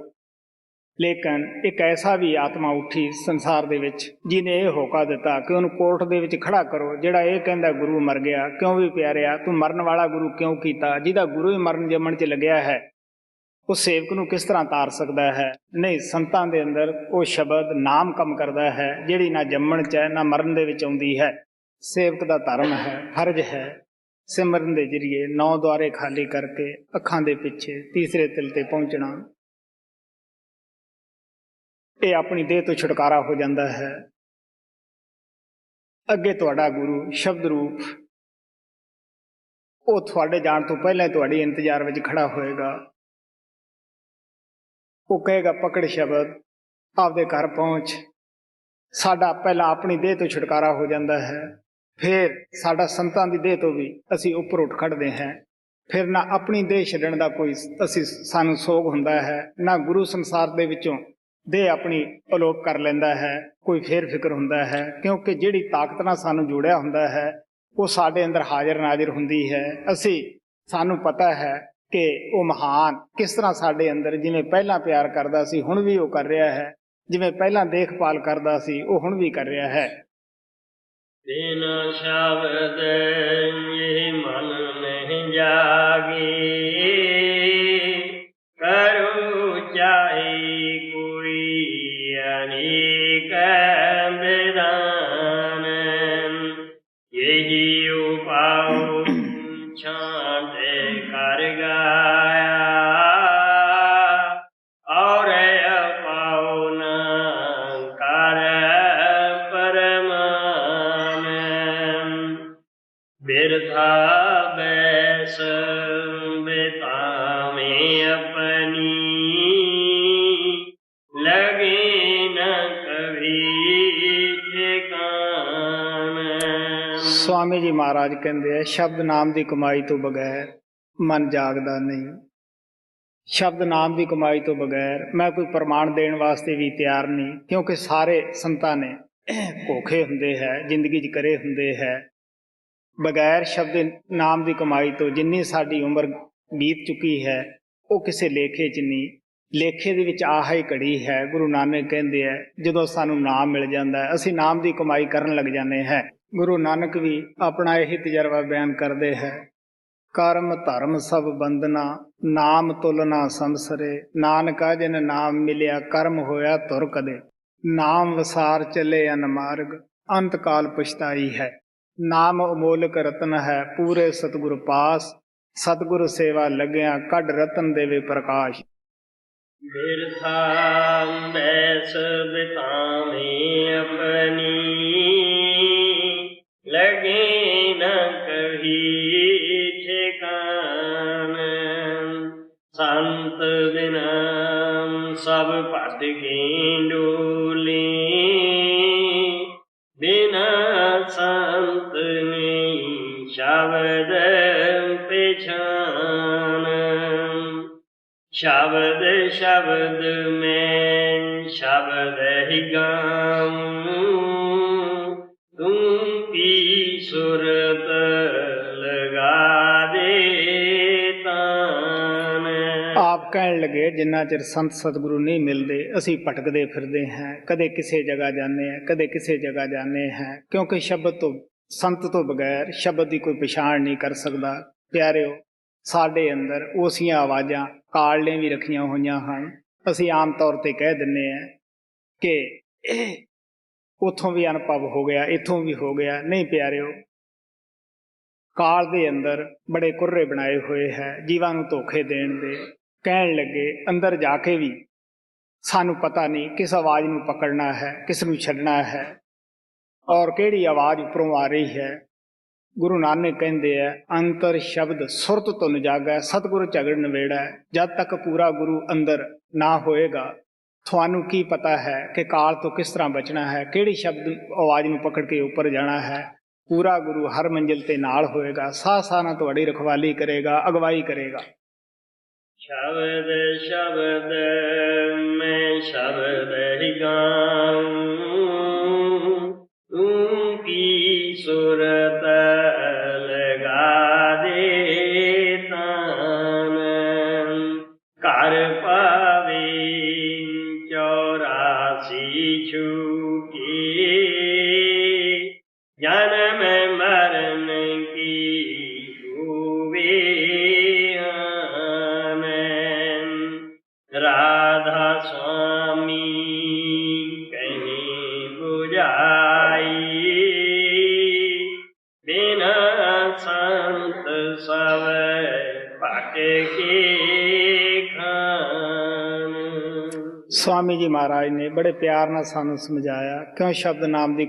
ਲੇਕਿਨ ਇੱਕ ਐਸਾ ਵੀ ਆਤਮਾ ਉੱਠੀ ਸੰਸਾਰ ਦੇ ਵਿੱਚ ਜਿਹਨੇ ਇਹ ਹੋਕਾ ਦਿੱਤਾ ਕਿ ਉਹਨੂੰ ਕੋਰਟ ਦੇ ਵਿੱਚ ਖੜਾ ਕਰੋ, ਜਿਹੜਾ ਇਹ ਕਹਿੰਦਾ ਗੁਰੂ ਮਰ ਗਿਆ। ਕਿਉਂ ਵੀ ਪਿਆਰਿਆ, ਤੂੰ ਮਰਨ ਵਾਲਾ ਗੁਰੂ ਕਿਉਂ ਕੀਤਾ? ਜਿਹਦਾ ਗੁਰੂ ਹੀ ਮਰਨ ਜੰਮਣ 'ਚ ਲੱਗਿਆ ਹੈ, ਉਹ ਸੇਵਕ ਨੂੰ ਕਿਸ ਤਰ੍ਹਾਂ ਤਾਰ ਸਕਦਾ ਹੈ? ਨਹੀਂ, ਸੰਤਾਂ ਦੇ ਅੰਦਰ ਉਹ ਸ਼ਬਦ ਨਾਮ ਕੰਮ ਕਰਦਾ ਹੈ, ਜਿਹੜੀ ਨਾ ਜੰਮਣ 'ਚ ਹੈ ਨਾ ਮਰਨ ਦੇ ਵਿੱਚ ਆਉਂਦੀ ਹੈ। ਸੇਵਕ ਦਾ ਧਰਮ ਹੈ, ਫਰਜ਼ ਹੈ ਸਿਮਰਨ ਦੇ ਜ਼ਰੀਏ 9 ਦੁਆਰੇ ਖਾਲੀ ਕਰਕੇ ਅੱਖਾਂ ਦੇ ਪਿੱਛੇ ਤੀਸਰੇ ਤਿਲ ਤੇ ਪਹੁੰਚਣਾ। ਇਹ ਆਪਣੀ ਦੇਹ ਤੋਂ ਛੁਟਕਾਰਾ ਹੋ ਜਾਂਦਾ ਹੈ। ਅੱਗੇ ਤੁਹਾਡਾ ਗੁਰੂ ਸ਼ਬਦ ਰੂਪ ਉਹ ਤੁਹਾਡੇ ਜਾਣ ਤੋਂ ਪਹਿਲਾਂ ਤੁਹਾਡੀ ਇੰਤਜ਼ਾਰ ਵਿੱਚ ਖੜਾ ਹੋਏਗਾ। ਉਹ ਕਹੇਗਾ ਪਕੜ ਸ਼ਬਦ, ਆਪਦੇ ਘਰ ਪਹੁੰਚ। ਸਾਡਾ ਪਹਿਲਾਂ ਆਪਣੀ ਦੇਹ ਤੋਂ ਛੁਟਕਾਰਾ ਹੋ ਜਾਂਦਾ ਹੈ, ਫਿਰ ਸਾਡਾ ਸੰਤਾਂ ਦੀ ਦੇਹ ਤੋਂ ਵੀ ਅਸੀਂ ਉੱਪਰ ਉੱਠ ਖੜਦੇ ਹਾਂ। ਫਿਰ ਨਾ ਆਪਣੀ ਦੇਹ ਛੱਡਣ ਦਾ ਕੋਈ ਸਾਨੂੰ ਸੋਗ ਹੁੰਦਾ ਹੈ, ਨਾ ਗੁਰੂ ਸੰਸਾਰ ਦੇ ਵਿੱਚੋਂ ਦੇਹ ਆਪਣੀ ਅਲੋਪ ਕਰ ਲੈਂਦਾ ਹੈ ਕੋਈ ਫੇਰ ਫਿਕਰ ਹੁੰਦਾ ਹੈ, ਕਿਉਂਕਿ ਜਿਹੜੀ ਤਾਕਤ ਨਾਲ ਸਾਨੂੰ ਜੋੜਿਆ ਹੁੰਦਾ ਹੈ ਉਹ ਸਾਡੇ ਅੰਦਰ ਹਾਜ਼ਰ ਨਾਜ਼ਰ ਹੁੰਦੀ ਹੈ। ਸਾਨੂੰ ਪਤਾ ਹੈ ਕਿ ਉਹ ਮਹਾਨ ਕਿਸ ਤਰ੍ਹਾਂ ਸਾਡੇ ਅੰਦਰ, ਜਿਵੇਂ ਪਹਿਲਾਂ ਪਿਆਰ ਕਰਦਾ ਸੀ ਹੁਣ ਵੀ ਉਹ ਕਰ ਰਿਹਾ ਹੈ, ਜਿਵੇਂ ਪਹਿਲਾਂ ਦੇਖਭਾਲ ਕਰਦਾ ਸੀ ਉਹ ਹੁਣ ਵੀ ਕਰ ਰਿਹਾ ਹੈ। ਬਿਨ ਸ਼ਬਦ ਇਹ ਮਨ ਨਹੀਂ ਜਾਗੇ, ਕਰੋ ਚਾਹੇ ਕੋਈ ਅਨੇਕ ਵਿਧਾਨ, ਯਹੀ ਉਪਾਉ ਛਾਂਟ ਕਰ ਗਾਇਆ, ਔਰ ਅਪਾਉ ਨਾ ਕਰ ਪਰਮਾਨ, ਬਿਰਥਾ ਬੈਸ ਬਿਤਾਵੇਂ ਆਪਣੀ, ਲਗੇ ਨ ਕਭੀ ਠਿਕਾਨ। ਸਵਾਮੀ ਜੀ ਮਹਾਰਾਜ ਕਹਿੰਦੇ ਆ, ਸ਼ਬਦ ਨਾਮ ਦੀ ਕਮਾਈ ਤੋਂ ਬਗੈਰ ਮਨ ਜਾਗਦਾ ਨਹੀਂ। ਸ਼ਬਦ ਨਾਮ ਦੀ ਕਮਾਈ ਤੋਂ ਬਗੈਰ ਮੈਂ ਕੋਈ ਪ੍ਰਮਾਣ ਦੇਣ ਵਾਸਤੇ ਵੀ ਤਿਆਰ ਨਹੀਂ, ਕਿਉਂਕਿ ਸਾਰੇ ਸੰਤਾਂ ਨੇ ਭੁੱਖੇ ਹੁੰਦੇ ਹੈ, ਜ਼ਿੰਦਗੀ 'ਚ ਕਰੇ ਹੁੰਦੇ ਹੈ। ਬਗੈਰ ਸ਼ਬਦ ਨਾਮ ਦੀ ਕਮਾਈ ਤੋਂ ਜਿੰਨੀ ਸਾਡੀ ਉਮਰ ਬੀਤ ਚੁੱਕੀ ਹੈ ਉਹ ਕਿਸੇ ਲੇਖੇ 'ਚ ਨਹੀਂ। ਲੇਖੇ ਦੇ ਵਿੱਚ ਆਹ ਹੀ ਘੜੀ ਹੈ। ਗੁਰੂ ਨਾਨਕ ਕਹਿੰਦੇ ਹੈ, ਜਦੋਂ ਸਾਨੂੰ ਨਾਮ ਮਿਲ ਜਾਂਦਾ ਹੈ ਅਸੀਂ ਨਾਮ ਦੀ ਕਮਾਈ ਕਰਨ ਲੱਗ ਜਾਂਦੇ ਹਾਂ। ਗੁਰੂ ਨਾਨਕ ਵੀ ਆਪਣਾ ਇਹੀ ਤਜਰਬਾ ਬਿਆਨ ਕਰਦੇ ਹੈ, ਕਰਮ ਧਰਮ ਸਭ ਬੰਦਨਾ, ਨਾਮ ਤੁਲਨਾ ਸੰਸਰੇ, ਨਾਨਕਾ ਜਿਨ ਨਾਮ ਮਿਲਿਆ ਕਰਮ ਹੋਇਆ ਧੁਰ ਕਦੇ, ਨਾਮ ਵਸਾਰ ਚੱਲੇ ਅਨਮਾਰਗ, ਅੰਤ ਕਾਲ ਪਛਤਾਈ ਹੈ। ਨਾਮ ਅਮੋਲਕ ਰਤਨ ਹੈ ਪੂਰੇ ਸਤਿਗੁਰ ਪਾਸ, ਸਤਿਗੁਰ ਸੇਵਾ ਲੱਗਿਆ ਕੱਢ ਰਤਨ ਦੇਵੇ ਪ੍ਰਕਾਸ਼। ਬਿਰਥਾ ਬੈਸ ਬਿਤਾਵੇਂ ਆਪਣੀ, ਲਗੇ ਨ ਕਭੀ ਠਿਕਾਨ, ਸੰਤ ਬਿਨਾ ਸਭ ਭਟ ਕੇ ਡੋਲੇ, ਬਿਨਾ ਸੰਤ ਨਹੀਂ ਸ਼ਬਦ ਪਛਾਨ, ਸ਼ਬਦ ਸ਼ਬਦ ਮੈਂ ਸ਼ਬਦ ਹੀ ਗਾऊं, ਤੂੰ ਕੀ ਸੁਰਤ ਲਗਾ ਦੇ ਤਾਨ। ਆਪ ਕਹਿਣ ਲੱਗੇ, ਜਿੰਨਾ ਚਿਰ ਸੰਤ ਸਤਿਗੁਰੂ ਨਹੀਂ ਮਿਲਦੇ ਅਸੀਂ ਭਟਕਦੇ ਫਿਰਦੇ ਹਾਂ, ਕਦੇ ਕਿਸੇ ਜਗ੍ਹਾ ਜਾਂਦੇ ਹਾਂ ਕਦੇ ਕਿਸੇ ਜਗ੍ਹਾ ਜਾਂਦੇ ਹਾਂ, ਕਿਉਂਕਿ ਸ਼ਬਦ ਤੋਂ ਸੰਤ ਤੋਂ ਬਗੈਰ ਸ਼ਬਦ ਦੀ ਕੋਈ ਪਛਾਣ ਨਹੀਂ ਕਰ ਸਕਦਾ। ਪਿਆਰਿਓ, ਸਾਡੇ ਅੰਦਰ ਉਸੀਆਂ ਆਵਾਜ਼ਾਂ ਕਾਲ ਨੇ ਵੀ ਰੱਖੀਆਂ ਹੋਈਆਂ ਹਨ। ਅਸੀਂ ਆਮ ਤੌਰ ਤੇ ਕਹਿ ਦਿੰਦੇ ਹਾਂ ਕਿ ਉੱਥੋਂ ਵੀ ਅਨੁਭਵ ਹੋ ਗਿਆ ਇੱਥੋਂ ਵੀ ਹੋ ਗਿਆ। ਨਹੀਂ ਪਿਆਰਿਓ, ਕਾਲ ਦੇ ਅੰਦਰ ਬੜੇ ਕੁਰਰੇ ਬਣਾਏ ਹੋਏ ਹੈ ਜੀਵਾਂ ਨੂੰ ਧੋਖੇ ਦੇਣ ਦੇ। ਕਹਿਣ ਲੱਗੇ, ਅੰਦਰ ਜਾ ਕੇ ਵੀ ਸਾਨੂੰ ਪਤਾ ਨਹੀਂ ਕਿਸ ਆਵਾਜ਼ ਨੂੰ ਪਕੜਨਾ ਹੈ ਕਿਸ ਨੂੰ ਛੱਡਣਾ ਹੈ ਔਰ ਕਿਹੜੀ ਆਵਾਜ਼ ਉੱਪਰੋਂ ਆ ਰਹੀ ਹੈ। ਗੁਰੂ ਨਾਨਕ ਕਹਿੰਦੇ ਹੈ, ਅੰਤਰ ਸ਼ਬਦ ਸੁਰਤ ਧੁਨ ਜਾਗੈ, ਸਤਿਗੁਰ ਝਗੜ ਨਵੇੜਾ। ਜਦ ਤੱਕ ਪੂਰਾ ਗੁਰੂ ਅੰਦਰ ਨਾ ਹੋਏਗਾ ਤੁਹਾਨੂੰ ਕੀ ਪਤਾ ਹੈ ਕਿ ਕਾਲ ਤੋਂ ਕਿਸ ਤਰ੍ਹਾਂ ਬਚਣਾ ਹੈ, ਕਿਹੜੀ ਸ਼ਬਦ ਆਵਾਜ਼ ਨੂੰ ਪਕੜ ਕੇ ਉੱਪਰ ਜਾਣਾ ਹੈ। ਪੂਰਾ ਗੁਰੂ ਹਰ ਮੰਜ਼ਿਲ ਤੇ ਨਾਲ ਹੋਏਗਾ, ਸਾਹ ਸਾਹ ਨਾਲ ਤੁਹਾਡੀ ਰਖਵਾਲੀ ਕਰੇਗਾ, ਅਗਵਾਈ ਕਰੇਗਾ। ਸ਼ਬਦ ਸ਼ਬਦ ਮੈਂ ਸ਼ਬਦ ਹੀ ਗਾऊं, ਤੂੰ ਕੀ ਸੁਰਤ ਲਗਾ ਦੇ ਤਾਨ, ਘਰ ਪਾਵੇ 84 ਛੂਟੀ, ਜਨਮ ਮਰਨ ਕੀ ਹੋਵੇ ਰਾਧਾ ਸੁਆਮੀ ਕਹੀਂ ਬੁਝਾਈ, ਬਿਨਾ ਸੰਤ ਸਭ ਭਟ ਕੇ ਖਾਨ। ਸਵਾਮੀ ਜੀ ਮਹਾਰਾਜ ਨੇ ਬੜੇ ਪਿਆਰ ਨਾਲ ਸਾਨੂੰ ਸਮਝਾਇਆ ਕਿਉਂ ਸ਼ਬਦ ਨਾਮ ਦੀ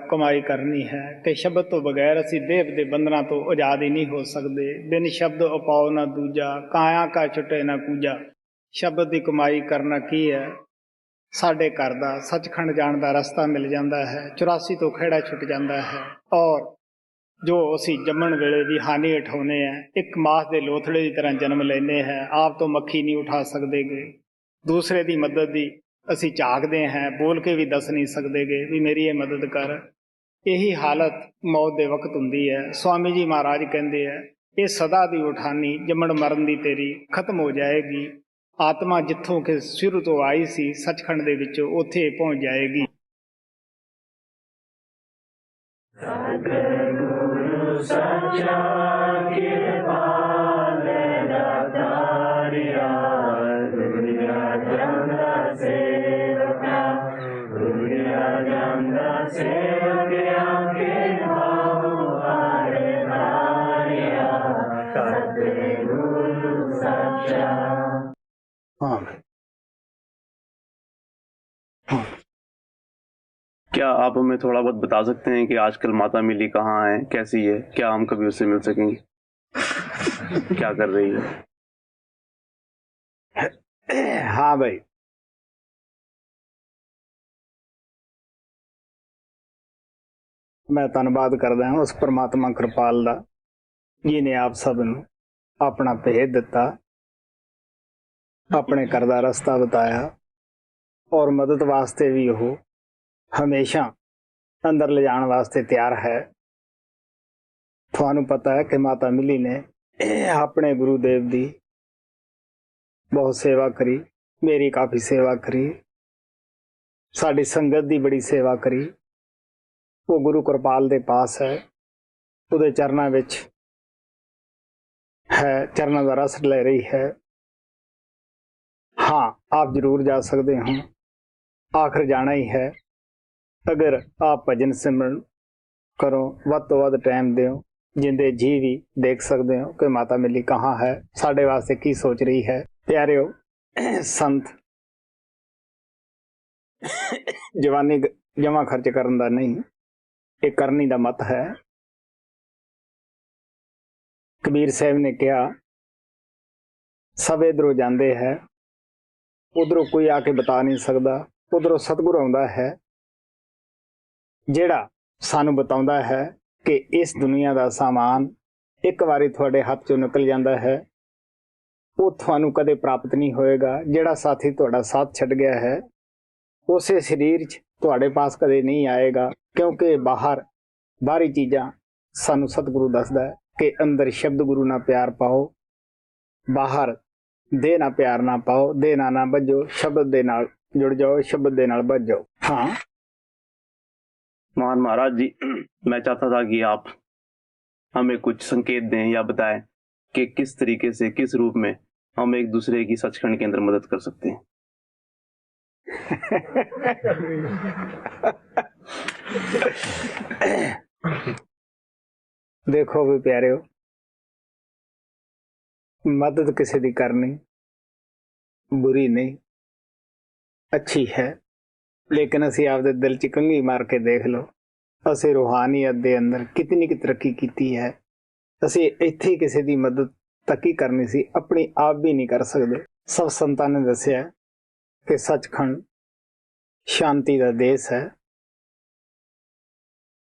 ਕਮਾਈ ਕਰਨੀ ਹੈ, ਕਿ ਸ਼ਬਦ ਤੋਂ ਬਗੈਰ ਅਸੀਂ ਦੇਵ ਦੇ ਬੰਧਨਾਂ ਤੋਂ ਆਜ਼ਾਦ ਹੀ ਨਹੀਂ ਹੋ ਸਕਦੇ। ਬਿਨ ਸ਼ਬਦ ਉਪਾਉ ਨਾ ਦੂਜਾ, ਕਾਇਆ ਕਾ ਛੁਟੇ ਨਾ ਕੂਜਾ। ਸ਼ਬਦ ਦੀ ਕਮਾਈ ਕਰਨਾ ਕੀ ਹੈ। ਸਾਡੇ ਘਰ ਦਾ ਸੱਚਖੰਡ ਜਾਣ ਦਾ ਰਸਤਾ ਮਿਲ ਜਾਂਦਾ ਹੈ, 84 ਤੋਂ ਖਹਿੜਾ ਛੁੱਟ ਜਾਂਦਾ ਹੈ। ਔਰ ਜੋ ਅਸੀਂ ਜੰਮਣ ਵੇਲੇ ਦੀ ਹਾਨੀ ਉਠਾਉਂਦੇ ਹਾਂ, ਇੱਕ ਮਾਸ ਦੇ ਲੋਥੜੇ ਦੀ ਤਰ੍ਹਾਂ ਜਨਮ ਲੈਂਦੇ ਹਾਂ। ਆਪ ਤੋਂ ਮੱਖੀ ਨਹੀਂ ਉਠਾ ਸਕਦੇਗੇ, ਦੂਸਰੇ ਦੀ ਮਦਦ ਦੀ ਅਸੀਂ ਝਾਕਦੇ ਹਾਂ, ਬੋਲ ਕੇ ਵੀ ਦੱਸ ਨਹੀਂ ਸਕਦੇਗੇ ਵੀ ਮੇਰੀ ਇਹ ਮਦਦ ਕਰ। ਇਹੀ ਹਾਲਤ ਮੌਤ ਦੇ ਵਕਤ ਹੁੰਦੀ ਹੈ। ਸਵਾਮੀ ਜੀ ਮਹਾਰਾਜ ਕਹਿੰਦੇ ਆ, ਇਹ ਸਦਾ ਦੀ ਉਠਾਨੀ ਜੰਮਣ ਮਰਨ ਦੀ ਤੇਰੀ ਖਤਮ ਹੋ ਜਾਏਗੀ। ਆਤਮਾ ਜਿੱਥੋਂ ਕਿ ਸ਼ੁਰੂ ਤੋਂ ਆਈ ਸੀ ਸੱਚਖੰਡ ਦੇ ਵਿੱਚ, ਉੱਥੇ ਪਹੁੰਚ ਜਾਏਗੀ। ਸਤਿਗੁਰੂ ਸੱਚਾ ਕਿਰਪਾਲ ਦਾਤਾਰਿਆ, ਦੁਨੀਆ ਜਾਂਦਾ ਸੇਵਕਾ, ਦੁਨੀਆ ਜਾਂਦਾ ਸੇਵਕਿਆ ਕੇ ਨਾਮ ਹਾਰੇ ਧਾਰਿਆ। ਸਤਿਗੁਰੂ ਸੱਚਾ। हाँ क्या आप हमें थोड़ा बहुत बता सकते हैं कि आजकल माता मिली कहाँ है, कैसी है? क्या हम कभी उससे मिल सकेंगे? क्या कर रही है? हाँ भाई, मैं धन्नवाद करदा उस परमात्मा कृपाल दा जिन्हें आप सब नूं अपना भेद दिता, अपने घर दा रस्ता बताया और मदद वास्ते भी वो हमेशा अंदर ले जाने वास्ते तैयार है। थानू पता है कि माता मिली ने अपने गुरुदेव दी बहुत सेवा करी, मेरी काफ़ी सेवा करी, साड़ी संगत दी बड़ी सेवा करी। वो गुरु कृपाल दे पास है, उहदे चरणा विच है, चरणा दा रस ले रही है। हाँ, आप जरूर जा सकते हो, आखिर जाना ही है। अगर आप भजन सिमरन करो, वध तो वध टाइम दो, जिंदे जी भी देख सकते हो कि माता मिली कहाँ है, साढ़े वास्ते की सोच रही है। प्यारे हो संत जवानी जमा खर्च करन दा नहीं, ये करनी दा मत है। कबीर साहब ने कहा, सब इधरों जाते हैं, उधरों कोई आके बता नहीं सकता, उधरों सतगुरु आउंदा है ਜਿਹੜਾ ਸਾਨੂੰ ਬਤਾਉਂਦਾ ਹੈ ਕਿ ਇਸ ਦੁਨੀਆ ਦਾ ਸਾਮਾਨ ਇੱਕ ਵਾਰੀ ਤੁਹਾਡੇ ਹੱਥ ਚੋਂ ਨਿਕਲ ਜਾਂਦਾ ਹੈ, ਉਹ ਤੁਹਾਨੂੰ ਕਦੇ ਪ੍ਰਾਪਤ ਨਹੀਂ ਹੋਏਗਾ। ਜਿਹੜਾ ਸਾਥੀ ਤੁਹਾਡਾ ਸਾਥ ਛੱਡ ਗਿਆ ਹੈ, ਉਸੇ ਸਰੀਰ 'ਚ ਤੁਹਾਡੇ ਪਾਸ ਕਦੇ ਨਹੀਂ ਆਏਗਾ, ਕਿਉਂਕਿ ਬਾਹਰੀ ਚੀਜ਼ਾਂ ਸਾਨੂੰ ਸਤਿਗੁਰੂ ਦੱਸਦਾ ਹੈ ਕਿ ਅੰਦਰ ਸ਼ਬਦ ਗੁਰੂ ਨਾਲ ਪਿਆਰ ਪਾਓ, ਬਾਹਰ ਦੇਹ ਨਾਲ ਪਿਆਰ ਨਾ ਪਾਓ, ਦੇਹ ਨਾਲ ਨਾ ਬੱਝੋ, ਸ਼ਬਦ ਦੇ ਨਾਲ जुड़ जाओ, शब्द दे नाल बच जाओ। हाँ महान महाराज जी, मैं चाहता था कि आप हमें कुछ संकेत दें या बताएं कि किस तरीके से, किस रूप में हम एक दूसरे की सचखंड के अंदर मदद कर सकते हैं। देखो भी प्यारे हो, मदद किसी की करनी बुरी नहीं, अच्छी है, लेकिन असी आपदे दिल च कंघी मार के देख लो, असी रूहानीयत दे अंदर कितनी की तरक्की की है। असी इत्थे किसी की मदद तक ही करनी सी, अपनी आप भी नहीं कर सकते। सब संतां ने दसिया कि सचखंड शांति का देश है,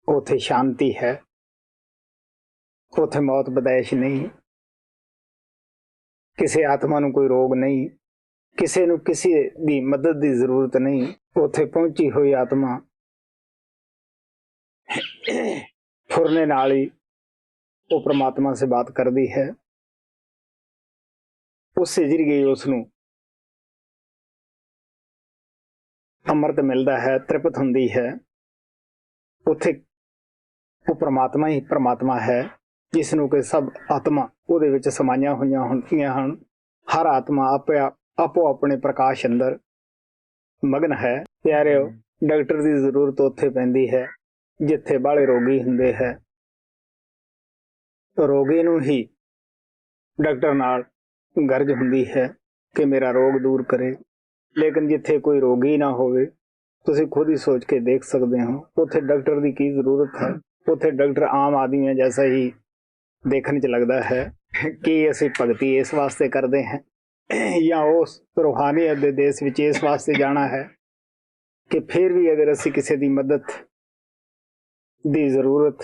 उथे शांति है, उथे मौत बदैश नहीं, किसी आत्मा नूं कोई रोग नहीं, किसी नूं किसी दी मदद की जरूरत नहीं। उथे पहुंची हुई आत्मा फुरने नाल ही वो परमात्मा से बात करती है, उससे जरिए उसनूं अमृत मिलता है, तृप्त हुंदी है। उथे वो परमात्मा ही परमात्मा है, जिसनूं कि सब आत्मा उहदे विच समाईयां होईयां हुंदियां हन। हर आत्मा आपो अपने प्रकाश अंदर मगन है। प्यारे हो, डॉक्टर की जरूरत उत्थे पैंदी है जिथे बाले रोगी हुंदे है। रोगी नूं ही डॉक्टर नाल गर्ज हुंदी है कि मेरा रोग दूर करे, लेकिन जिथे कोई रोगी ना होवे, तुसीं खुद ही सोच के देख सकते हो उत्थे डॉक्टर की की जरूरत है। उत्थे डॉक्टर आम आदमी जैसा ही देखने च लगता है कि असीं भगती इस वास्ते करते हैं ਜਾਂ ਉਸ ਰੂਹਾਨੀਅਤ ਦੇ ਦੇਸ਼ ਵਿੱਚ ਇਸ ਵਾਸਤੇ ਜਾਣਾ ਹੈ ਕਿ ਫਿਰ ਵੀ ਅਗਰ ਅਸੀਂ ਕਿਸੇ ਦੀ ਮਦਦ ਦੀ ਜ਼ਰੂਰਤ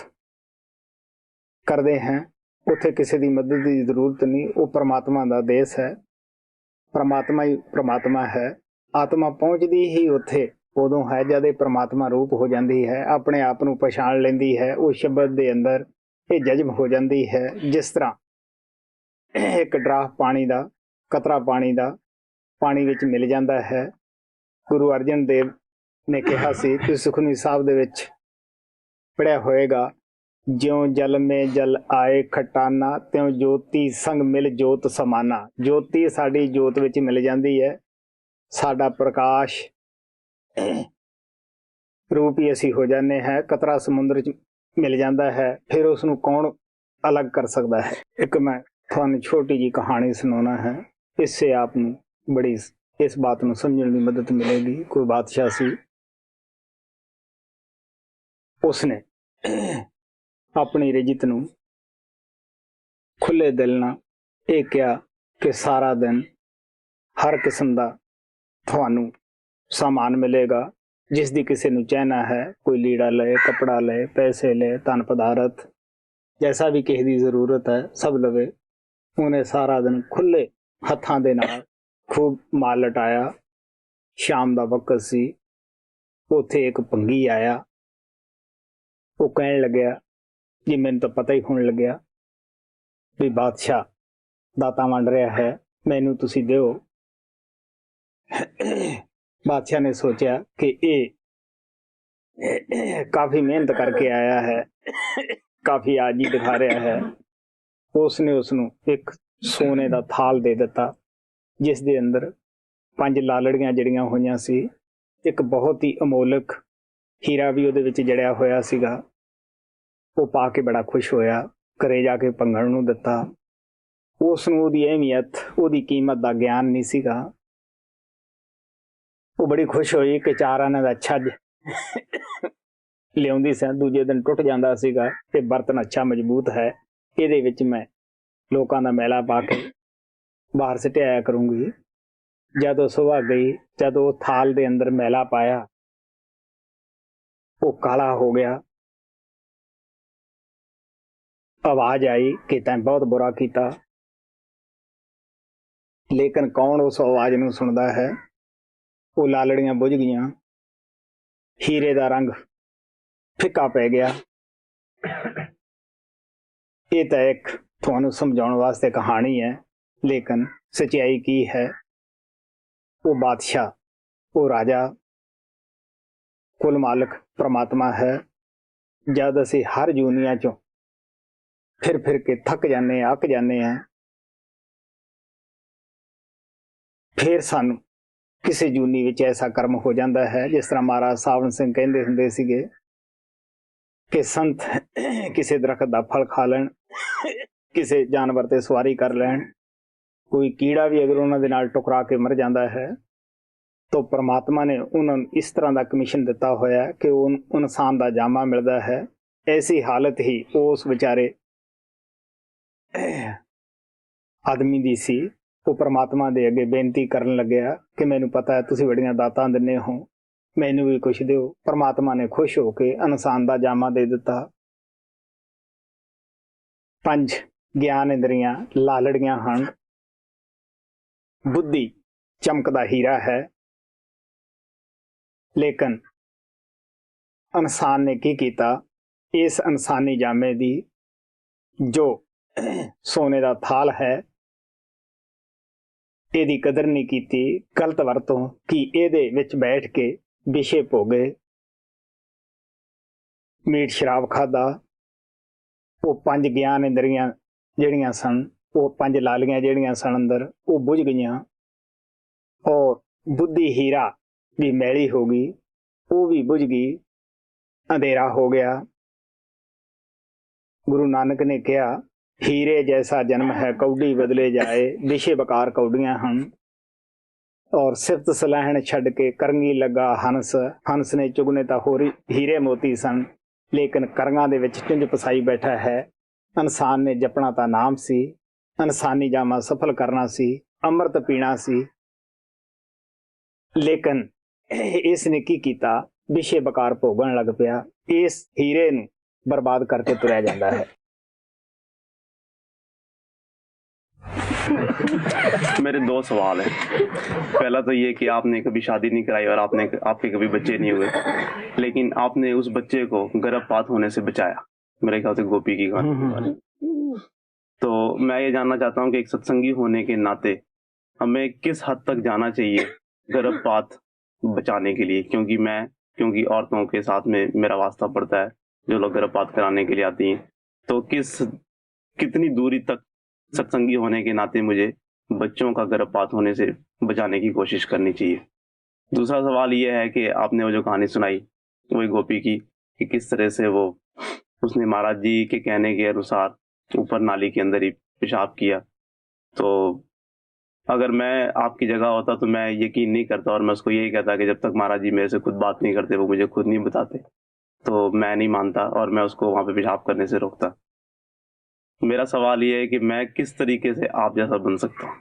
ਕਰਦੇ ਹਾਂ, ਉੱਥੇ ਕਿਸੇ ਦੀ ਮਦਦ ਦੀ ਜ਼ਰੂਰਤ ਨਹੀਂ। ਉਹ ਪ੍ਰਮਾਤਮਾ ਦਾ ਦੇਸ਼ ਹੈ, ਪ੍ਰਮਾਤਮਾ ਹੀ ਪ੍ਰਮਾਤਮਾ ਹੈ। ਆਤਮਾ ਪਹੁੰਚਦੀ ਹੀ ਉੱਥੇ ਉਦੋਂ ਹੈ ਜਦ ਇਹ ਪ੍ਰਮਾਤਮਾ ਰੂਪ ਹੋ ਜਾਂਦੀ ਹੈ, ਆਪਣੇ ਆਪ ਨੂੰ ਪਛਾਣ ਲੈਂਦੀ ਹੈ, ਉਹ ਸ਼ਬਦ ਦੇ ਅੰਦਰ ਇਹ ਜਜ਼ਬ ਹੋ ਜਾਂਦੀ ਹੈ। ਜਿਸ ਤਰ੍ਹਾਂ ਇੱਕ ਡਰਾਪ ਪਾਣੀ ਦਾ, ਕਤਰਾ ਪਾਣੀ ਦਾ ਪਾਣੀ ਵਿੱਚ ਮਿਲ ਜਾਂਦਾ ਹੈ। ਗੁਰੂ ਅਰਜਨ ਦੇਵ ਨੇ ਕਿਹਾ ਸੀ ਕਿ ਸੁਖਮਨੀ ਸਾਹਿਬ ਦੇ ਵਿੱਚ ਪੜਿਆ ਹੋਏਗਾ, ਜਿਉਂ ਜਲ ਮੇ ਜਲ ਆਏ ਖਟਾਨਾ, ਤਿਉਂ ਜੋਤੀ ਸੰਗ ਮਿਲ ਜੋਤ ਸਮਾਨਾ। ਜੋਤੀ ਸਾਡੀ ਜੋਤ ਵਿੱਚ ਮਿਲ ਜਾਂਦੀ ਹੈ, ਸਾਡਾ ਪ੍ਰਕਾਸ਼ ਰੂਪ ਹੀ ਅਸੀਂ ਹੋ ਜਾਂਦੇ ਹੈ। ਕਤਰਾ ਸਮੁੰਦਰ 'ਚ ਮਿਲ ਜਾਂਦਾ ਹੈ, ਫਿਰ ਉਸ ਨੂੰ ਕੌਣ ਅਲੱਗ ਕਰ ਸਕਦਾ ਹੈ। ਇੱਕ ਮੈਂ ਤੁਹਾਨੂੰ ਛੋਟੀ ਜਿਹੀ ਕਹਾਣੀ ਸੁਣਾਉਣਾ ਹੈ, इससे आप बड़ी इस बात ਨੂੰ ਸਮਝਣ ਦੀ ਮਦਦ ਮਿਲੇਗੀ। ਕੋਈ ਬਾਦਸ਼ਾਹ ਸੀ, ਉਸਨੇ ਆਪਣੀ ਰਿਜਤ ਨੂੰ ਖੁੱਲੇ ਦਿਲ ਨਾਲ ਇਹ ਕਿਹਾ ਕਿ ਸਾਰਾ ਦਿਨ ਹਰ ਕਿਸਮ ਦਾ ਤੁਹਾਨੂੰ ਸਾਮਾਨ ਮਿਲੇਗਾ, ਜਿਸ ਦੀ ਕਿਸੇ ਨੂੰ ਚਾਹਨਾ ਹੈ। ਕੋਈ ਲੀੜਾ ਲਏ, ਕੱਪੜਾ ਲਏ, ਪੈਸੇ ਲਏ, ਧਨ ਪਦਾਰਥ, ਜੈਸਾ ਵੀ ਕਿਸੇ ਦੀ ਜ਼ਰੂਰਤ ਹੈ ਸਭ ਲਵੇ। ਉਹਨੇ ਸਾਰਾ ਦਿਨ ਖੁੱਲੇ ਹੱਥਾਂ ਦੇ ਨਾਲ ਖੂਬ ਮਾਲ ਲਟਾਇਆ। ਸ਼ਾਮ ਦਾ ਵਕਤ ਸੀ, ਉੱਥੇ ਇੱਕ ਭੰਗੀ ਆਇਆ। ਉਹ ਕਹਿਣ ਲੱਗਿਆ ਜੀ ਮੈਨੂੰ ਤਾਂ ਪਤਾ ਹੀ ਹੋਣ ਲੱਗਿਆ ਵੀ ਬਾਦਸ਼ਾਹ ਦਾਤਾਂ ਵੰਡ ਰਿਹਾ ਹੈ, ਮੈਨੂੰ ਤੁਸੀਂ ਦਿਓ। ਬਾਦਸ਼ਾਹ ਨੇ ਸੋਚਿਆ ਕਿ ਇਹ ਕਾਫੀ ਮਿਹਨਤ ਕਰਕੇ ਆਇਆ ਹੈ, ਕਾਫੀ ਆਜੀ ਦਿਖਾ ਰਿਹਾ ਹੈ। ਉਸਨੇ ਉਸਨੂੰ ਇੱਕ ਸੋਨੇ ਦਾ ਥਾਲ ਦੇ ਦਿੱਤਾ, ਜਿਸ ਦੇ ਅੰਦਰ 5 ਲਾਲੜੀਆਂ ਜੜੀਆਂ ਹੋਈਆਂ ਸੀ। ਇੱਕ ਬਹੁਤ ਹੀ ਅਮੋਲਕ ਹੀਰਾ ਵੀ ਉਹਦੇ ਵਿੱਚ ਜੜਿਆ ਹੋਇਆ ਸੀਗਾ। ਉਹ ਪਾ ਕੇ ਬੜਾ ਖੁਸ਼ ਹੋਇਆ, ਘਰੇ ਜਾ ਕੇ ਭੰਗਣ ਨੂੰ ਦਿੱਤਾ। ਉਸ ਨੂੰ ਉਹਦੀ ਅਹਿਮੀਅਤ, ਉਹਦੀ ਕੀਮਤ ਦਾ ਗਿਆਨ ਨਹੀਂ ਸੀਗਾ। ਉਹ ਬੜੀ ਖੁਸ਼ ਹੋਈ ਕਿ 4 ਆਨੇ ਦਾ ਛੱਜ ਲਿਆਉਂਦੀ ਸੀ, ਦੂਜੇ ਦਿਨ ਟੁੱਟ ਜਾਂਦਾ ਸੀਗਾ। ਤੇ ਬਰਤਨ ਅੱਛਾ ਮਜ਼ਬੂਤ ਹੈ, ਇਹਦੇ ਵਿੱਚ ਮੈਂ ਲੋਕਾਂ ਦਾ ਮੈਲਾ ਪਾ ਕੇ ਬਾਹਰ ਸਿੱਟਿਆ ਕਰੂੰਗੀ। ਜਦੋਂ ਸੁਬਾਹ ਗਈ, ਜਦੋਂ ਉਹ ਥਾਲ ਦੇ ਅੰਦਰ ਮੈਲਾ ਪਾਇਆ, ਉਹ ਕਾਲਾ ਹੋ ਗਿਆ। ਆਵਾਜ਼ ਆਈ ਕਿ ਤੈਂ ਬਹੁਤ ਬੁਰਾ ਕੀਤਾ। ਲੇਕਿਨ ਕੌਣ ਉਸ ਆਵਾਜ਼ ਨੂੰ ਸੁਣਦਾ ਹੈ? ਉਹ ਲਾਲੜੀਆਂ ਬੁਝ ਗਈਆਂ, ਹੀਰੇ ਦਾ ਰੰਗ ਫਿੱਕਾ ਪੈ ਗਿਆ। ਇਹ ਤਾਂ ਇੱਕ ਤੁਹਾਨੂੰ ਸਮਝਾਉਣ ਵਾਸਤੇ ਕਹਾਣੀ ਹੈ, ਲੇਕਿਨ ਸੱਚਾਈ ਕੀ ਹੈ? ਉਹ ਬਾਦਸ਼ਾਹ, ਉਹ ਰਾਜਾ, ਕੁੱਲ ਮਾਲਕ ਪ੍ਰਮਾਤਮਾ ਹੈ। ਜਦ ਅਸੀਂ ਹਰ ਜੂਨੀਆਂ ਚੋਂ ਫਿਰ ਕੇ ਥੱਕ ਜਾਂਦੇ ਹਾਂ, ਅੱਕ ਜਾਂਦੇ ਹਾਂ, ਫਿਰ ਸਾਨੂੰ ਕਿਸੇ ਜੂਨੀ ਵਿੱਚ ਐਸਾ ਕਰਮ ਹੋ ਜਾਂਦਾ ਹੈ। ਜਿਸ ਤਰ੍ਹਾਂ ਮਹਾਰਾਜ ਸਾਵਣ ਸਿੰਘ ਕਹਿੰਦੇ ਹੁੰਦੇ ਸੀਗੇ ਕਿ ਸੰਤ ਕਿਸੇ ਦਰਖਤ ਦਾ ਫਲ ਖਾ ਲੈਣ, ਕਿਸੇ ਜਾਨਵਰ ਤੇ ਸਵਾਰੀ ਕਰ ਲੈਣ, ਕੋਈ ਕੀੜਾ ਵੀ ਅਗਰ ਉਹਨਾਂ ਦੇ ਨਾਲ ਟਕਰਾ ਕੇ ਮਰ ਜਾਂਦਾ ਹੈ, ਤਾਂ ਪਰਮਾਤਮਾ ਨੇ ਉਹਨਾਂ ਨੂੰ ਇਸ ਤਰ੍ਹਾਂ ਦਾ ਕਮਿਸ਼ਨ ਦਿੱਤਾ ਹੋਇਆ ਕਿ ਉਹ ਇਨਸਾਨ ਦਾ ਜਾਮਾ ਮਿਲਦਾ ਹੈ। ਐਸੀ ਹਾਲਤ ਹੀ ਉਸ ਵਿਚਾਰੇ ਆਦਮੀ ਦੀ ਸੀ। ਉਹ ਪਰਮਾਤਮਾ ਦੇ ਅੱਗੇ ਬੇਨਤੀ ਕਰਨ ਲੱਗਿਆ ਕਿ ਮੈਨੂੰ ਪਤਾ ਹੈ ਤੁਸੀਂ ਬੜੀਆਂ ਦਾਤਾਂ ਦਿੰਦੇ ਹੋ, ਮੈਨੂੰ ਵੀ ਕੁਛ ਦਿਓ। ਪਰਮਾਤਮਾ ਨੇ ਖੁਸ਼ ਹੋ ਕੇ ਇਨਸਾਨ ਦਾ ਜਾਮਾ ਦੇ ਦਿੱਤਾ। 5 ਗਿਆਨ ਇੰਦਰੀਆਂ ਲਾਲੜੀਆਂ ਹਨ। ਬੁੱਧੀ ਚਮਕਦਾ ਹੀਰਾ ਹੈ, ਲੇਕਿਨ ਇਨਸਾਨ ਨੇ ਕੀ ਕੀਤਾ? ਇਸ ਇਨਸਾਨੀ ਜਾਮੇ ਦੀ ਜੋ ਸੋਨੇ ਦਾ ਥਾਲ ਹੈ, ਇਹਦੀ ਕਦਰ ਨਹੀਂ ਕੀਤੀ, ਗਲਤ ਵਰਤੋਂ ਕਿ ਇਹਦੇ ਵਿੱਚ ਬੈਠ ਕੇ ਵਿਸ਼ੇ ਭੋਗੇ, ਮੀਟ ਸ਼ਰਾਬ ਖਾਦਾ। ਉਹ 5 ਗਿਆਨ ਇੰਦਰੀਆਂ ਜਿਹੜੀਆਂ ਸਨ, ਉਹ 5 ਲਾਲੀਆਂ ਜਿਹੜੀਆਂ ਸਨ ਅੰਦਰ, ਉਹ ਬੁਝ ਗਈਆਂ। ਔਰ ਬੁੱਧੀ ਹੀਰਾ ਵੀ ਮੈਲੀ ਹੋ ਗਈ, ਉਹ ਵੀ ਬੁਝ ਗਈ, ਅੰਧੇਰਾ ਹੋ ਗਿਆ। ਗੁਰੂ ਨਾਨਕ ਨੇ ਕਿਹਾ ਹੀਰੇ ਜੈਸਾ ਜਨਮ ਹੈ ਕੌਡੀ ਬਦਲੇ ਜਾਏ, ਵਿਸ਼ੇ ਬਕਾਰ ਕੌਡੀਆਂ ਹਨ। ਔਰ ਸਿਫਤ ਸਲਾਹਣ ਛੱਡ ਕੇ ਕਰੰਗੀ ਲੱਗਾ ਹੰਸ, ਹੰਸ ਨੇ ਚੁਗਨੇ ਤਾਂ ਹੋਰ ਹੀਰੇ ਮੋਤੀ ਸਨ, ਲੇਕਿਨ ਕਰੰਗਾਂ ਦੇ ਵਿੱਚ ਚੁੰਝ ਪਸਾਈ ਬੈਠਾ ਹੈ। ਇਨਸਾਨ ਨੇ ਜਪਣਾ ਤਾਂ ਨਾਮ ਸੀ, ਇਨਸਾਨੀ ਜਾਮਾ ਸਫਲ ਕਰਨਾ ਸੀ, ਅੰਮ੍ਰਿਤ ਪੀਣਾ ਸੀ, ਲੇਕਿਨ ਇਸ ਨੇ ਕੀ ਕੀਤਾ, ਵਿਸ਼ੇ ਬਕਾਰ ਭੋਗਣ ਲੱਗ ਪਿਆ। ਇਸ ਹੀਰੇ ਨੂੰ ਬਰਬਾਦ ਕਰਕੇ ਤੁਰਿਆ ਜਾਂਦਾ है। मेरे दो सवाल हैं। पहला तो ये कि आपने कभी शादी नहीं कराई और आपके कभी बच्चे नहीं हुए, लेकिन आपने उस बच्चे को गर्भपात होने से बचाया, मेरे ख्याल से गोपी की कहानी। तो मैं ये जानना चाहता हूँ कि एक सत्संगी होने के नाते हमें किस हद तक जाना चाहिए गर्भपात बचाने के लिए, क्योंकि औरतों के साथ में मेरा वास्ता पड़ता है जो लोग गर्भपात कराने के लिए आती हैं। तो कितनी दूरी तक सत्संगी होने के नाते मुझे बच्चों का गर्भपात होने से बचाने की कोशिश करनी चाहिए। दूसरा सवाल ये है कि आपने वो जो कहानी सुनाई वही गोपी की, कि किस तरह से वो उसने महाराज जी के कहने के अनुसार ऊपर नाली के अंदर ही पेशाब किया। तो अगर मैं आपकी जगह होता तो मैं यकीन नहीं करता और मैं उसको यही कहता कि जब तक महाराज जी मेरे से खुद बात नहीं करते, वो मुझे खुद नहीं बताते, तो मैं नहीं मानता और मैं उसको वहां पे पेशाब करने से रोकता। मेरा सवाल ये है कि मैं किस तरीके से आप जैसा बन सकता हूँ।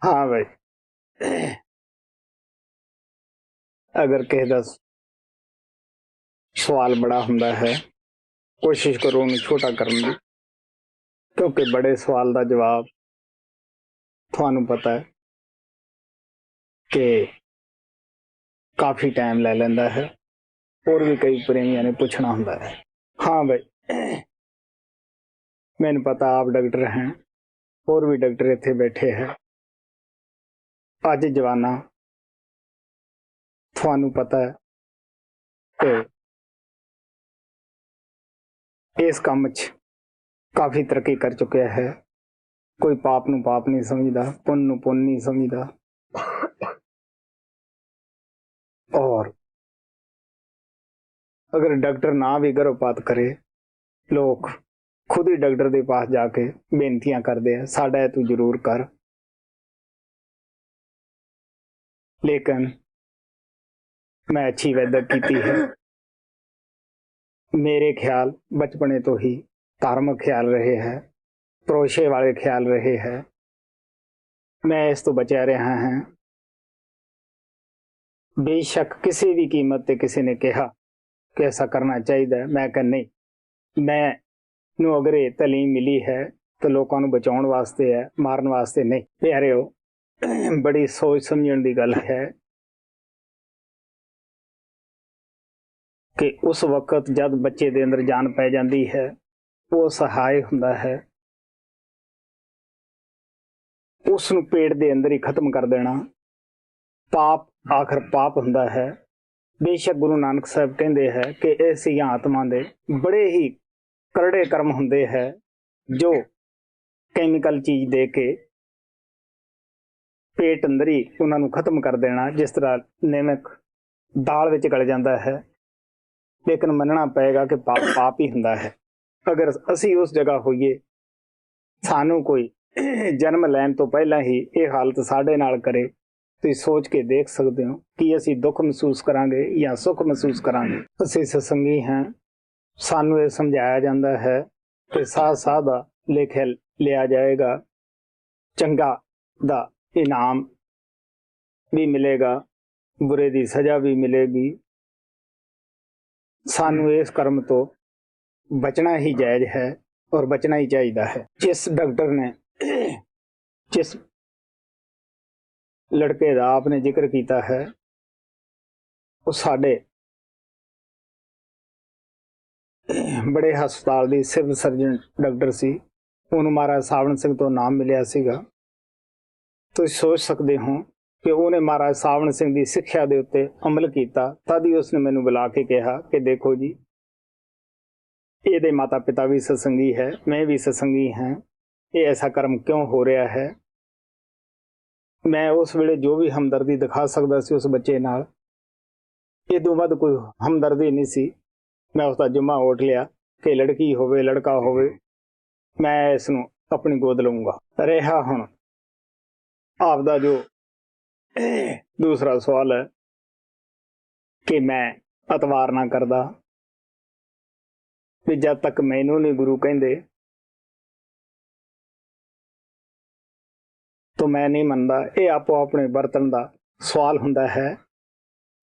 हाँ भाई, अगर किसी का सवाल बड़ा हुंदा है, कोशिश करो उन्हें छोटा करने दी, क्योंकि बड़े सवाल का जवाब थानू पता है कि काफी टाइम ले लेंदा है और भी कई प्रेमियों ने पूछना हुंदा है। हाँ भाई, मैंने पता आप डॉक्टर हैं और भी डॉक्टर इत्थे बैठे हैं। अज जवाना थानू पता है कि इस काम च काफी तरक्की कर चुका है। कोई पाप नू पाप नहीं समझदा, पुण्य नू पुण्य नहीं समझदा, और अगर डॉक्टर ना भी गर्भपात करे, लोग खुद ही डॉक्टर के पास जाके बेनतियां करते हैं, साडा तू जरूर कर। लेकिन मैं अच्छी वैदक की है। मेरे ख्याल बचपने तो ही धार्मिक ख्याल रहे हैं, भरोसे वाले ख्याल रहे हैं। मैं इस तो बचा रहा हैं। बेशक किसी भी कीमत पे किसी ने कहा कि ऐसा करना चाहिए, मैं कह नहीं, मैं नू अगर ये तालीम मिली है तो लोगों को बचाने वास्ते है, मारने वास्ते नहीं। प्यारे हो, बड़ी सोच समझण दी गल है कि उस वक्त जब बच्चे दे अंदर जान पै जाती है, वो सहाय हुंदा है उसनू पेट दे अंदर ही खत्म कर देना। पाप आखिर पाप हुंदा है। बेशक गुरु नानक साहब कहते हैं कि ऐसियां आत्मा दे बड़े ही करड़े कर्म हुंदे हैं जो कैमिकल चीज दे के पेट अंदर ही उन्होंने खत्म कर देना, जिस तरह नमक दाल विच गल जाता है। लेकिन मनना पएगा कि पाप पाप ही हुंदा है। अगर असी उस जगह होइए, सानू कोई जन्म लैन तो पहला ही ये हालत साडे नाल करे, तो सोच के देख सकते हो कि असी दुख महसूस करांगे या सुख महसूस करांगे। असी सत्संगी हैं, सानू ये समझाया जाता है कि साथ साथ दा लेखा लिया जाएगा, चंगा दा इनाम भी मिलेगा, बुरे दी सजा भी मिलेगी। सानू इस कर्म तो बचना ही जायज है और बचना ही चाहिए है। जिस डॉक्टर ने जिस लड़के का आपने जिक्र किया है, वो साडे बड़े हस्पताल दी सिविल सर्जन डॉक्टर सी, उन्होंने महाराज सावण सिंह तो नाम मिलिया सीगा। तो सोच सकते हो कि उन्हें महाराज सावण सिंह की सिक्ख्या के उत्ते अमल किया, तद ही उसने मैनू बुला के कहा कि देखो जी, ये माता पिता भी सत्संगी है, मैं भी सत्संगी हैं, ये ऐसा कर्म क्यों हो रहा है। मैं उस वेले जो भी हमदर्दी दिखा सकता सी उस बच्चे नाल, ये तो वध कोई हमदर्दी नहीं सी। मैं उसका जुम्मा उठ लिया कि लड़की होवे लड़का होवे, मैं इसनू अपनी गोद लूंगा। रहा हुण आपदा जो दूसरा सवाल है कि मैं अतवार ना करदा, ਵੀ ਜਦ ਤੱਕ ਮੈਨੂੰ ਨਹੀਂ ਗੁਰੂ ਕਹਿੰਦੇ ਤਾਂ ਮੈਂ ਨਹੀਂ ਮੰਨਦਾ। ਇਹ ਆਪੋ ਆਪਣੇ ਬਰਤਨ ਦਾ ਸਵਾਲ ਹੁੰਦਾ ਹੈ।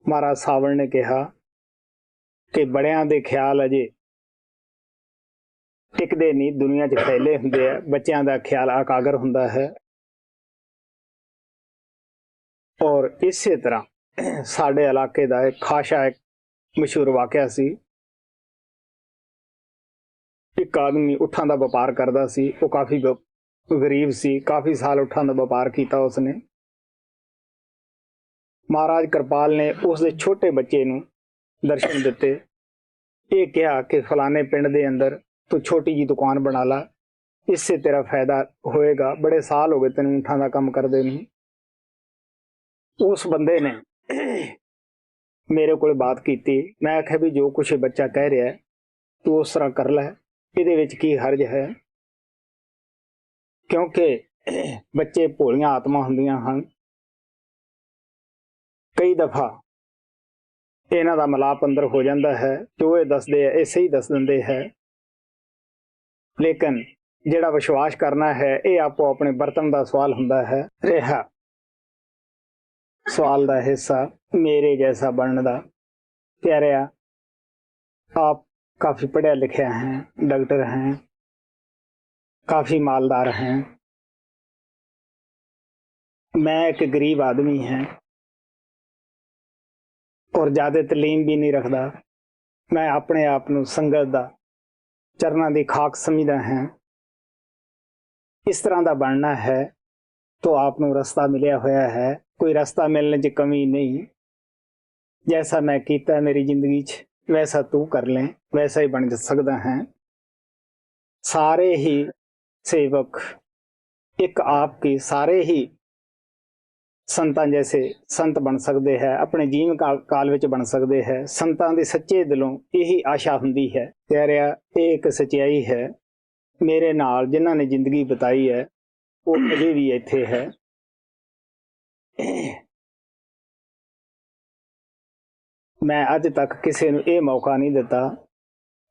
ਮਹਾਰਾਜ ਸਾਵਣ ਨੇ ਕਿਹਾ ਕਿ ਬੜਿਆਂ ਦੇ ਖਿਆਲ ਅਜੇ ਟਿਕਦੇ ਨਹੀਂ, ਦੁਨੀਆ 'ਚ ਫੈਲੇ ਹੁੰਦੇ ਆ, ਬੱਚਿਆਂ ਦਾ ਖਿਆਲ ਇਕਾਗਰ ਹੁੰਦਾ ਹੈ। ਔਰ ਇਸੇ ਤਰ੍ਹਾਂ ਸਾਡੇ ਇਲਾਕੇ ਦਾ ਇੱਕ ਖਾਸਾ ਇੱਕ ਮਸ਼ਹੂਰ ਵਾਕਿਆ ਸੀ। ਇੱਕ ਆਦਮੀ ਊਠਾਂ ਦਾ ਵਪਾਰ ਕਰਦਾ ਸੀ। ਉਹ ਕਾਫੀ ਗਰੀਬ ਸੀ, ਕਾਫੀ ਸਾਲ ਊਠਾਂ ਦਾ ਵਪਾਰ ਕੀਤਾ ਉਸਨੇ। ਮਹਾਰਾਜ ਕਿਰਪਾਲ ਨੇ ਉਸ ਦੇ ਛੋਟੇ ਬੱਚੇ ਨੂੰ ਦਰਸ਼ਨ ਦਿੱਤੇ। ਇਹ ਕਿਹਾ ਕਿ ਫਲਾਣੇ ਪਿੰਡ ਦੇ ਅੰਦਰ ਤੂੰ ਛੋਟੀ ਜੀ ਦੁਕਾਨ ਬਣਾ ਲਾ, इससे तेरा फायदा होएगा, बड़े साल हो गए तेन ऊँठां दा काम करदे नहीं। उस बंदे ने मेरे को बात की, मैं आख्या भी जो कुछ बच्चा कह रहा है तू उस तरह कर लै, इहदे विच की हर्ज है, क्योंकि बच्चे भोलियां आत्मा हुंदियां हन। कई दफा इन्हां दा मलाप अंदर हो जाता है, जो ये दसदे है ये सही दस दिंदे है, लेकिन जिहड़ा विश्वास करना है ये आपो अपने बर्तन का सवाल हुंदा है। रहा सवाल का हिस्सा मेरे जैसा बनने का। प्यारिया, आप काफ़ी पढ़िया लिखिया हैं, डॉक्टर हैं, काफ़ी मालदार हैं, मैं एक गरीब आदमी हैं और ज़्यादा तलीम भी नहीं रखता। मैं अपने आप नूं संगत दा चरना दी खाक समझदा है। इस तरह का बनना है तो आपनों रास्ता मिलिया होया है, कोई रास्ता मिलने च कमी नहीं। जैसा मैं कीता मेरी जिंदगी च वैसा तू कर लें, वैसा ही बन सकदा है। सारे ही सेवक एक आपकी सारे ही संतां जैसे संत बन सकते हैं, अपने जीवन काल विच बन सकते हैं। संतां दी सच्चे दिलों यही आशा हुंदी है। प्यारिया, ये एक सच्चाई है। मेरे नाल जिन्हां ने जिंदगी बिताई है वो अजे भी इत्थे है। मैं अज तक किसी नूं ये मौका नहीं दिता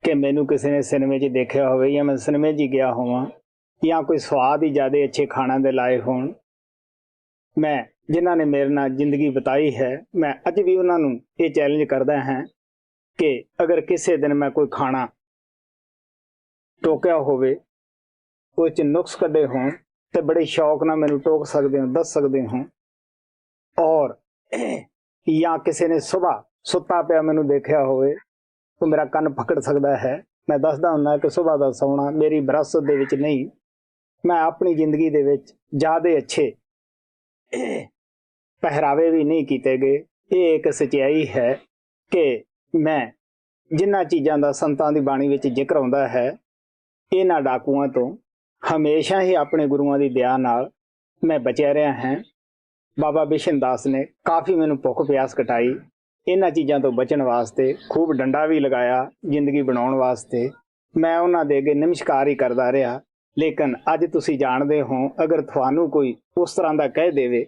कि मैनू किसी ने सिनेमे च देखा हो या मैं सिनेमे च गया होवां या कोई स्वाद ही ज़्यादा अच्छे खाना दे लाए होण। मैं जिन्हां ने मेरे नाल जिंदगी बिताई है, मैं अज भी उन्हां नूं ये चैलेंज करदा हां कि अगर किसी दिन मैं कोई खाना टोकिया होवे, उस च नुक्स कढ़े हों तो बड़े शौक नाल मैनूं टोक सकदे हो, दस सकदे हो। और या किसी ने सुबह सुत्ता पिया मैनूं देखिया होवे तो मेरा कन पकड़ सकता है। मैं दसदा हुंदा कि सुबह दा सौना मेरी विरासत दे विच नहीं। मैं अपनी जिंदगी दे विच ज़्यादा अच्छे पहरावे भी नहीं कीते गए। ये एक सच्चाई है कि मैं जिन्हां चीज़ां दा संतां दी बाणी विच जिक्र आउंदा है, इन्हां डाकुआं तो हमेशा ही अपने गुरुआं दी दया नाल मैं बचिया रहा है। बाबा बिशन दास ने काफ़ी मैनूं भुख प्यास कटाई, इन्हां चीज़ां तो बचण वास्ते खूब डंडा भी लगाया जिंदगी बनाउण वास्ते। मैं उन्हां दे अगे नमस्कार ही करदा रहा। लेकिन अज तुसीं जाणदे हो, अगर तुहानूं कोई उस तरह दा कह देवे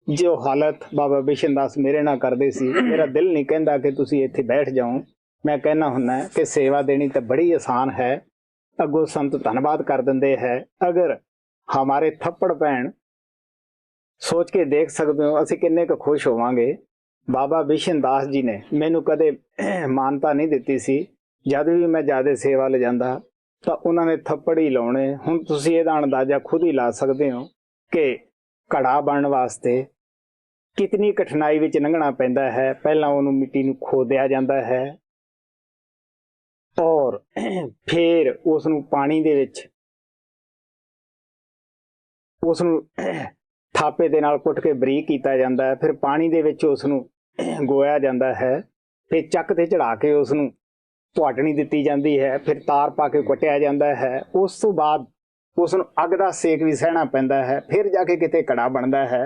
जो हालत बाबा बिशन दास मेरे नाल करदे सी, मेरा दिल नहीं कहंदा कि तुसीं इत्थे बैठ जाओ। मैं कहना हुन्ना कि सेवा देनी तो बड़ी आसान है। अगों संत धन्नवाद कर दिंदे है। अगर हमारे थप्पड़ पैण सोच के देख सकते हो असीं किन्ने क खुश होवांगे। बाबा बिशन दास जी ने मैनू कदे मानता नहीं दिती सी। जद भी मैं ज़्यादा सेवा ले जांदा तो उन्होंने थप्पड़ ही लाने। हुण तुसीं इहदा अंदाजा खुद ही ला सकते हो कि घड़ा बनने वास्ते कितनी कठिनाई विच लंघना पैंदा है। पहलां उहनूं मिट्टी नूं खोदिया जांदा है और फिर उसनूं पानी दे विच उसनूं थापे दे नाल कुट के बरीक कीता जांदा है। फिर पानी दे विच उसनूं गोया जांदा है। फिर चक ते चढ़ा के उसनूं पुआटनी दित्ती जांदी है। फिर तार पा के कटिया जांदा है। उस तो बाद उसनूं अग दा सेक भी सहना पैंदा है। फिर जाके किते कड़ा बनदा है।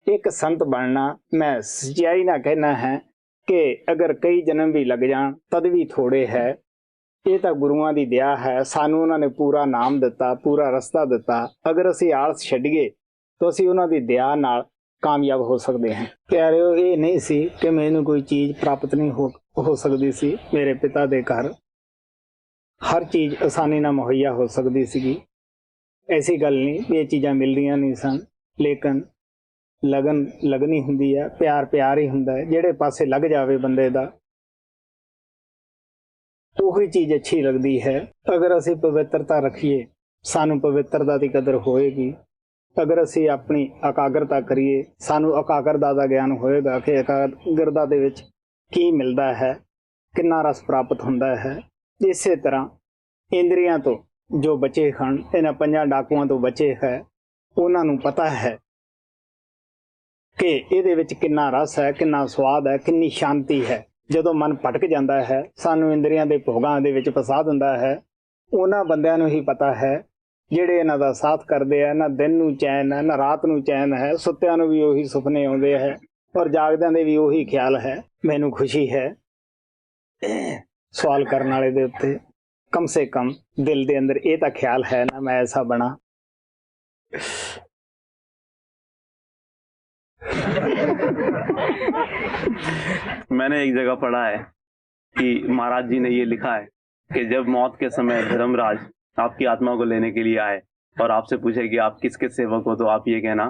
एक संत बनना मैं सच्चाई ना कहना है कि अगर कई जन्म भी लग जाण तद भी थोड़े है। ये तो गुरुआं दी दया है। सानू उन्होंने पूरा नाम दिता, पूरा रस्ता दिता। अगर असीं आलस छड्डीए तो असीं उन्हां दी दया नाल कामयाब हो सकते हैं। प्यारिओ, ये नहीं सी कि मैनूं कोई चीज़ प्राप्त नहीं हो सकती सी। मेरे पिता दे घर ਹਰ ਚੀਜ਼ ਆਸਾਨੀ ਨਾਲ ਮੁਹੱਈਆ ਹੋ ਸਕਦੀ ਸੀਗੀ। ਐਸੀ ਗੱਲ ਨਹੀਂ ਵੀ ਇਹ ਚੀਜ਼ਾਂ ਮਿਲਦੀਆਂ ਨਹੀਂ ਸਨ, ਲੇਕਿਨ ਲਗਨ ਹੀ ਹੁੰਦੀ ਹੈ, ਪਿਆਰ ਹੀ ਹੁੰਦਾ ਹੈ। ਜਿਹੜੇ ਪਾਸੇ ਲੱਗ ਜਾਵੇ ਬੰਦੇ ਦਾ ਉਹੀ ਚੀਜ਼ ਅੱਛੀ ਲੱਗਦੀ ਹੈ। ਅਗਰ ਅਸੀਂ ਪਵਿੱਤਰਤਾ ਰੱਖੀਏ ਸਾਨੂੰ ਪਵਿੱਤਰਤਾ ਦੀ ਕਦਰ ਹੋਏਗੀ। ਅਗਰ ਅਸੀਂ ਆਪਣੀ ਇਕਾਗਰਤਾ ਕਰੀਏ ਸਾਨੂੰ ਇਕਾਗਰਤਾ ਦਾ ਗਿਆਨ ਹੋਏਗਾ ਕਿ ਇਕਾਗਰਤਾ ਦੇ ਵਿੱਚ ਕੀ ਮਿਲਦਾ ਹੈ, ਕਿੰਨਾ ਰਸ ਪ੍ਰਾਪਤ ਹੁੰਦਾ ਹੈ। ਇਸੇ ਤਰ੍ਹਾਂ ਇੰਦਰੀਆਂ ਤੋਂ ਜੋ ਬਚੇ ਹਨ, ਇਹਨਾਂ 5 ਡਾਕੂਆਂ ਤੋਂ ਬਚੇ ਹੈ, ਉਹਨਾਂ ਨੂੰ ਪਤਾ ਹੈ ਕਿ ਇਹਦੇ ਵਿੱਚ ਕਿੰਨਾ ਰਸ ਹੈ, ਕਿੰਨਾ ਸਵਾਦ ਹੈ, ਕਿੰਨੀ ਸ਼ਾਂਤੀ ਹੈ। ਜਦੋਂ ਮਨ ਭਟਕ ਜਾਂਦਾ ਹੈ, ਸਾਨੂੰ ਇੰਦਰੀਆਂ ਦੇ ਭੋਗਾਂ ਦੇ ਵਿੱਚ ਫਸਾ ਦਿੰਦਾ ਹੈ, ਉਹਨਾਂ ਬੰਦਿਆਂ ਨੂੰ ਹੀ ਪਤਾ ਹੈ ਜਿਹੜੇ ਇਹਨਾਂ ਦਾ ਸਾਥ ਕਰਦੇ ਆ। ਨਾ ਦਿਨ ਨੂੰ ਚੈਨ ਹੈ, ਨਾ ਰਾਤ ਨੂੰ ਚੈਨ ਹੈ। ਸੁੱਤਿਆਂ ਨੂੰ ਵੀ ਉਹੀ ਸੁਪਨੇ ਆਉਂਦੇ ਹੈ ਔਰ ਜਾਗਦਿਆਂ ਦੇ ਵੀ ਉਹੀ ਖਿਆਲ ਹੈ। ਮੈਨੂੰ ਖੁਸ਼ੀ ਹੈ ਸਵਾਲ ਕਰਨ ਵਾਲੇ ਦੇ ਉੱਤੇ ਕਮ ਸੇ ਕਮ ਦਿਲ ਦੇ ਅੰਦਰ ਇਹ ਤਾਂ ਖਿਆਲ ਹੈ ਨਾ ਮੈਂ ਐਸਾ ਬਣਾ। मैंने एक जगह पढ़ा है कि महाराज जी ने ये लिखा है कि जब मौत के समय धर्मराज आपकी आत्मा को लेने के लिए आए और आपसे पूछे कि आप किसके सेवक हो, तो आप ये कहना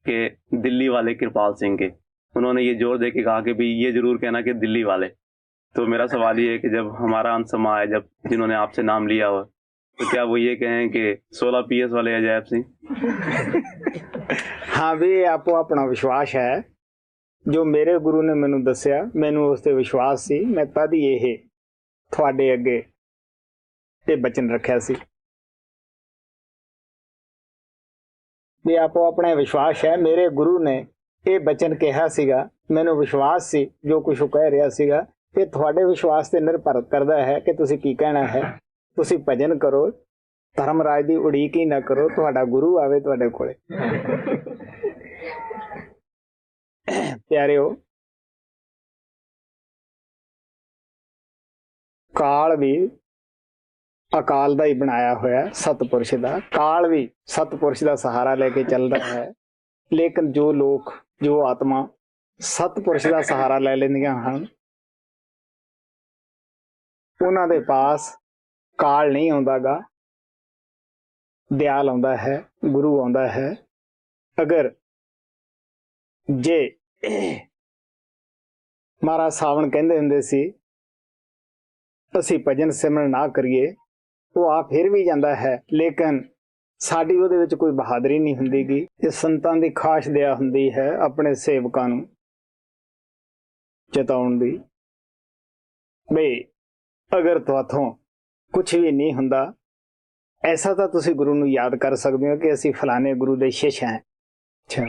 कि दिल्ली वाले कृपाल सिंह के। उन्होंने ये जोर दे के कहा कि भाई ये जरूर कहना कि दिल्ली वाले। तो मेरा सवाल ये है कि जब हमारा अंत समय आए, जब जिन्होंने आपसे नाम लिया हो, तो क्या वो ये कहें कि 16 PS वाले अजैब सिंह? हाँ भी आपको अपना विश्वास है। जो मेरे गुरु ने मैनू दसिया मैनू उस ते विश्वास सी, मैं तद ही ये थोड़े अगे ये बचन रखा सी भी आपो अपने विश्वास है। मेरे गुरु ने ये बचन कहा सीगा, मैनू विश्वास सी जो कुछ कह रहा सीगा। ये थोड़े विश्वास ते निर्भर करता है कि तुसी की कहना है। तुसी भजन करो, धर्मराज की उड़ीक ही ना करो, तुहाडा गुरु आवे तुहाडे कोले। प्यारिओ, काल भी अकाल दा ही बनाया होया, सतपुरुष दा। काल भी सतपुरुष दा सहारा लेके चल रहा है, लेकिन जो लोग जो आत्मा सतपुरुष दा सहारा ले लेंदियां हन उन्हां दे पास काल नहीं आउंदा गा, दयाल आउंदा है, गुरु आउंदा है। अगर जे महाराज सावण कहंदे हुंदे सी असीं भजन सिमरन ना करिए, वो आ फिर भी जाता है, लेकिन साडी उहदे विच कोई बहादरी नहीं हुंदी गी। ये संतां दी खास दया हुंदी है अपने सेवकां नूं चेताउण दी बई अगर तुहाथों कुछ भी नहीं हुंदा ऐसा तां तुसीं गुरु नूं याद कर सकदे हो कि असीं फलाने गुरु दे शिष्य हैं। अच्छा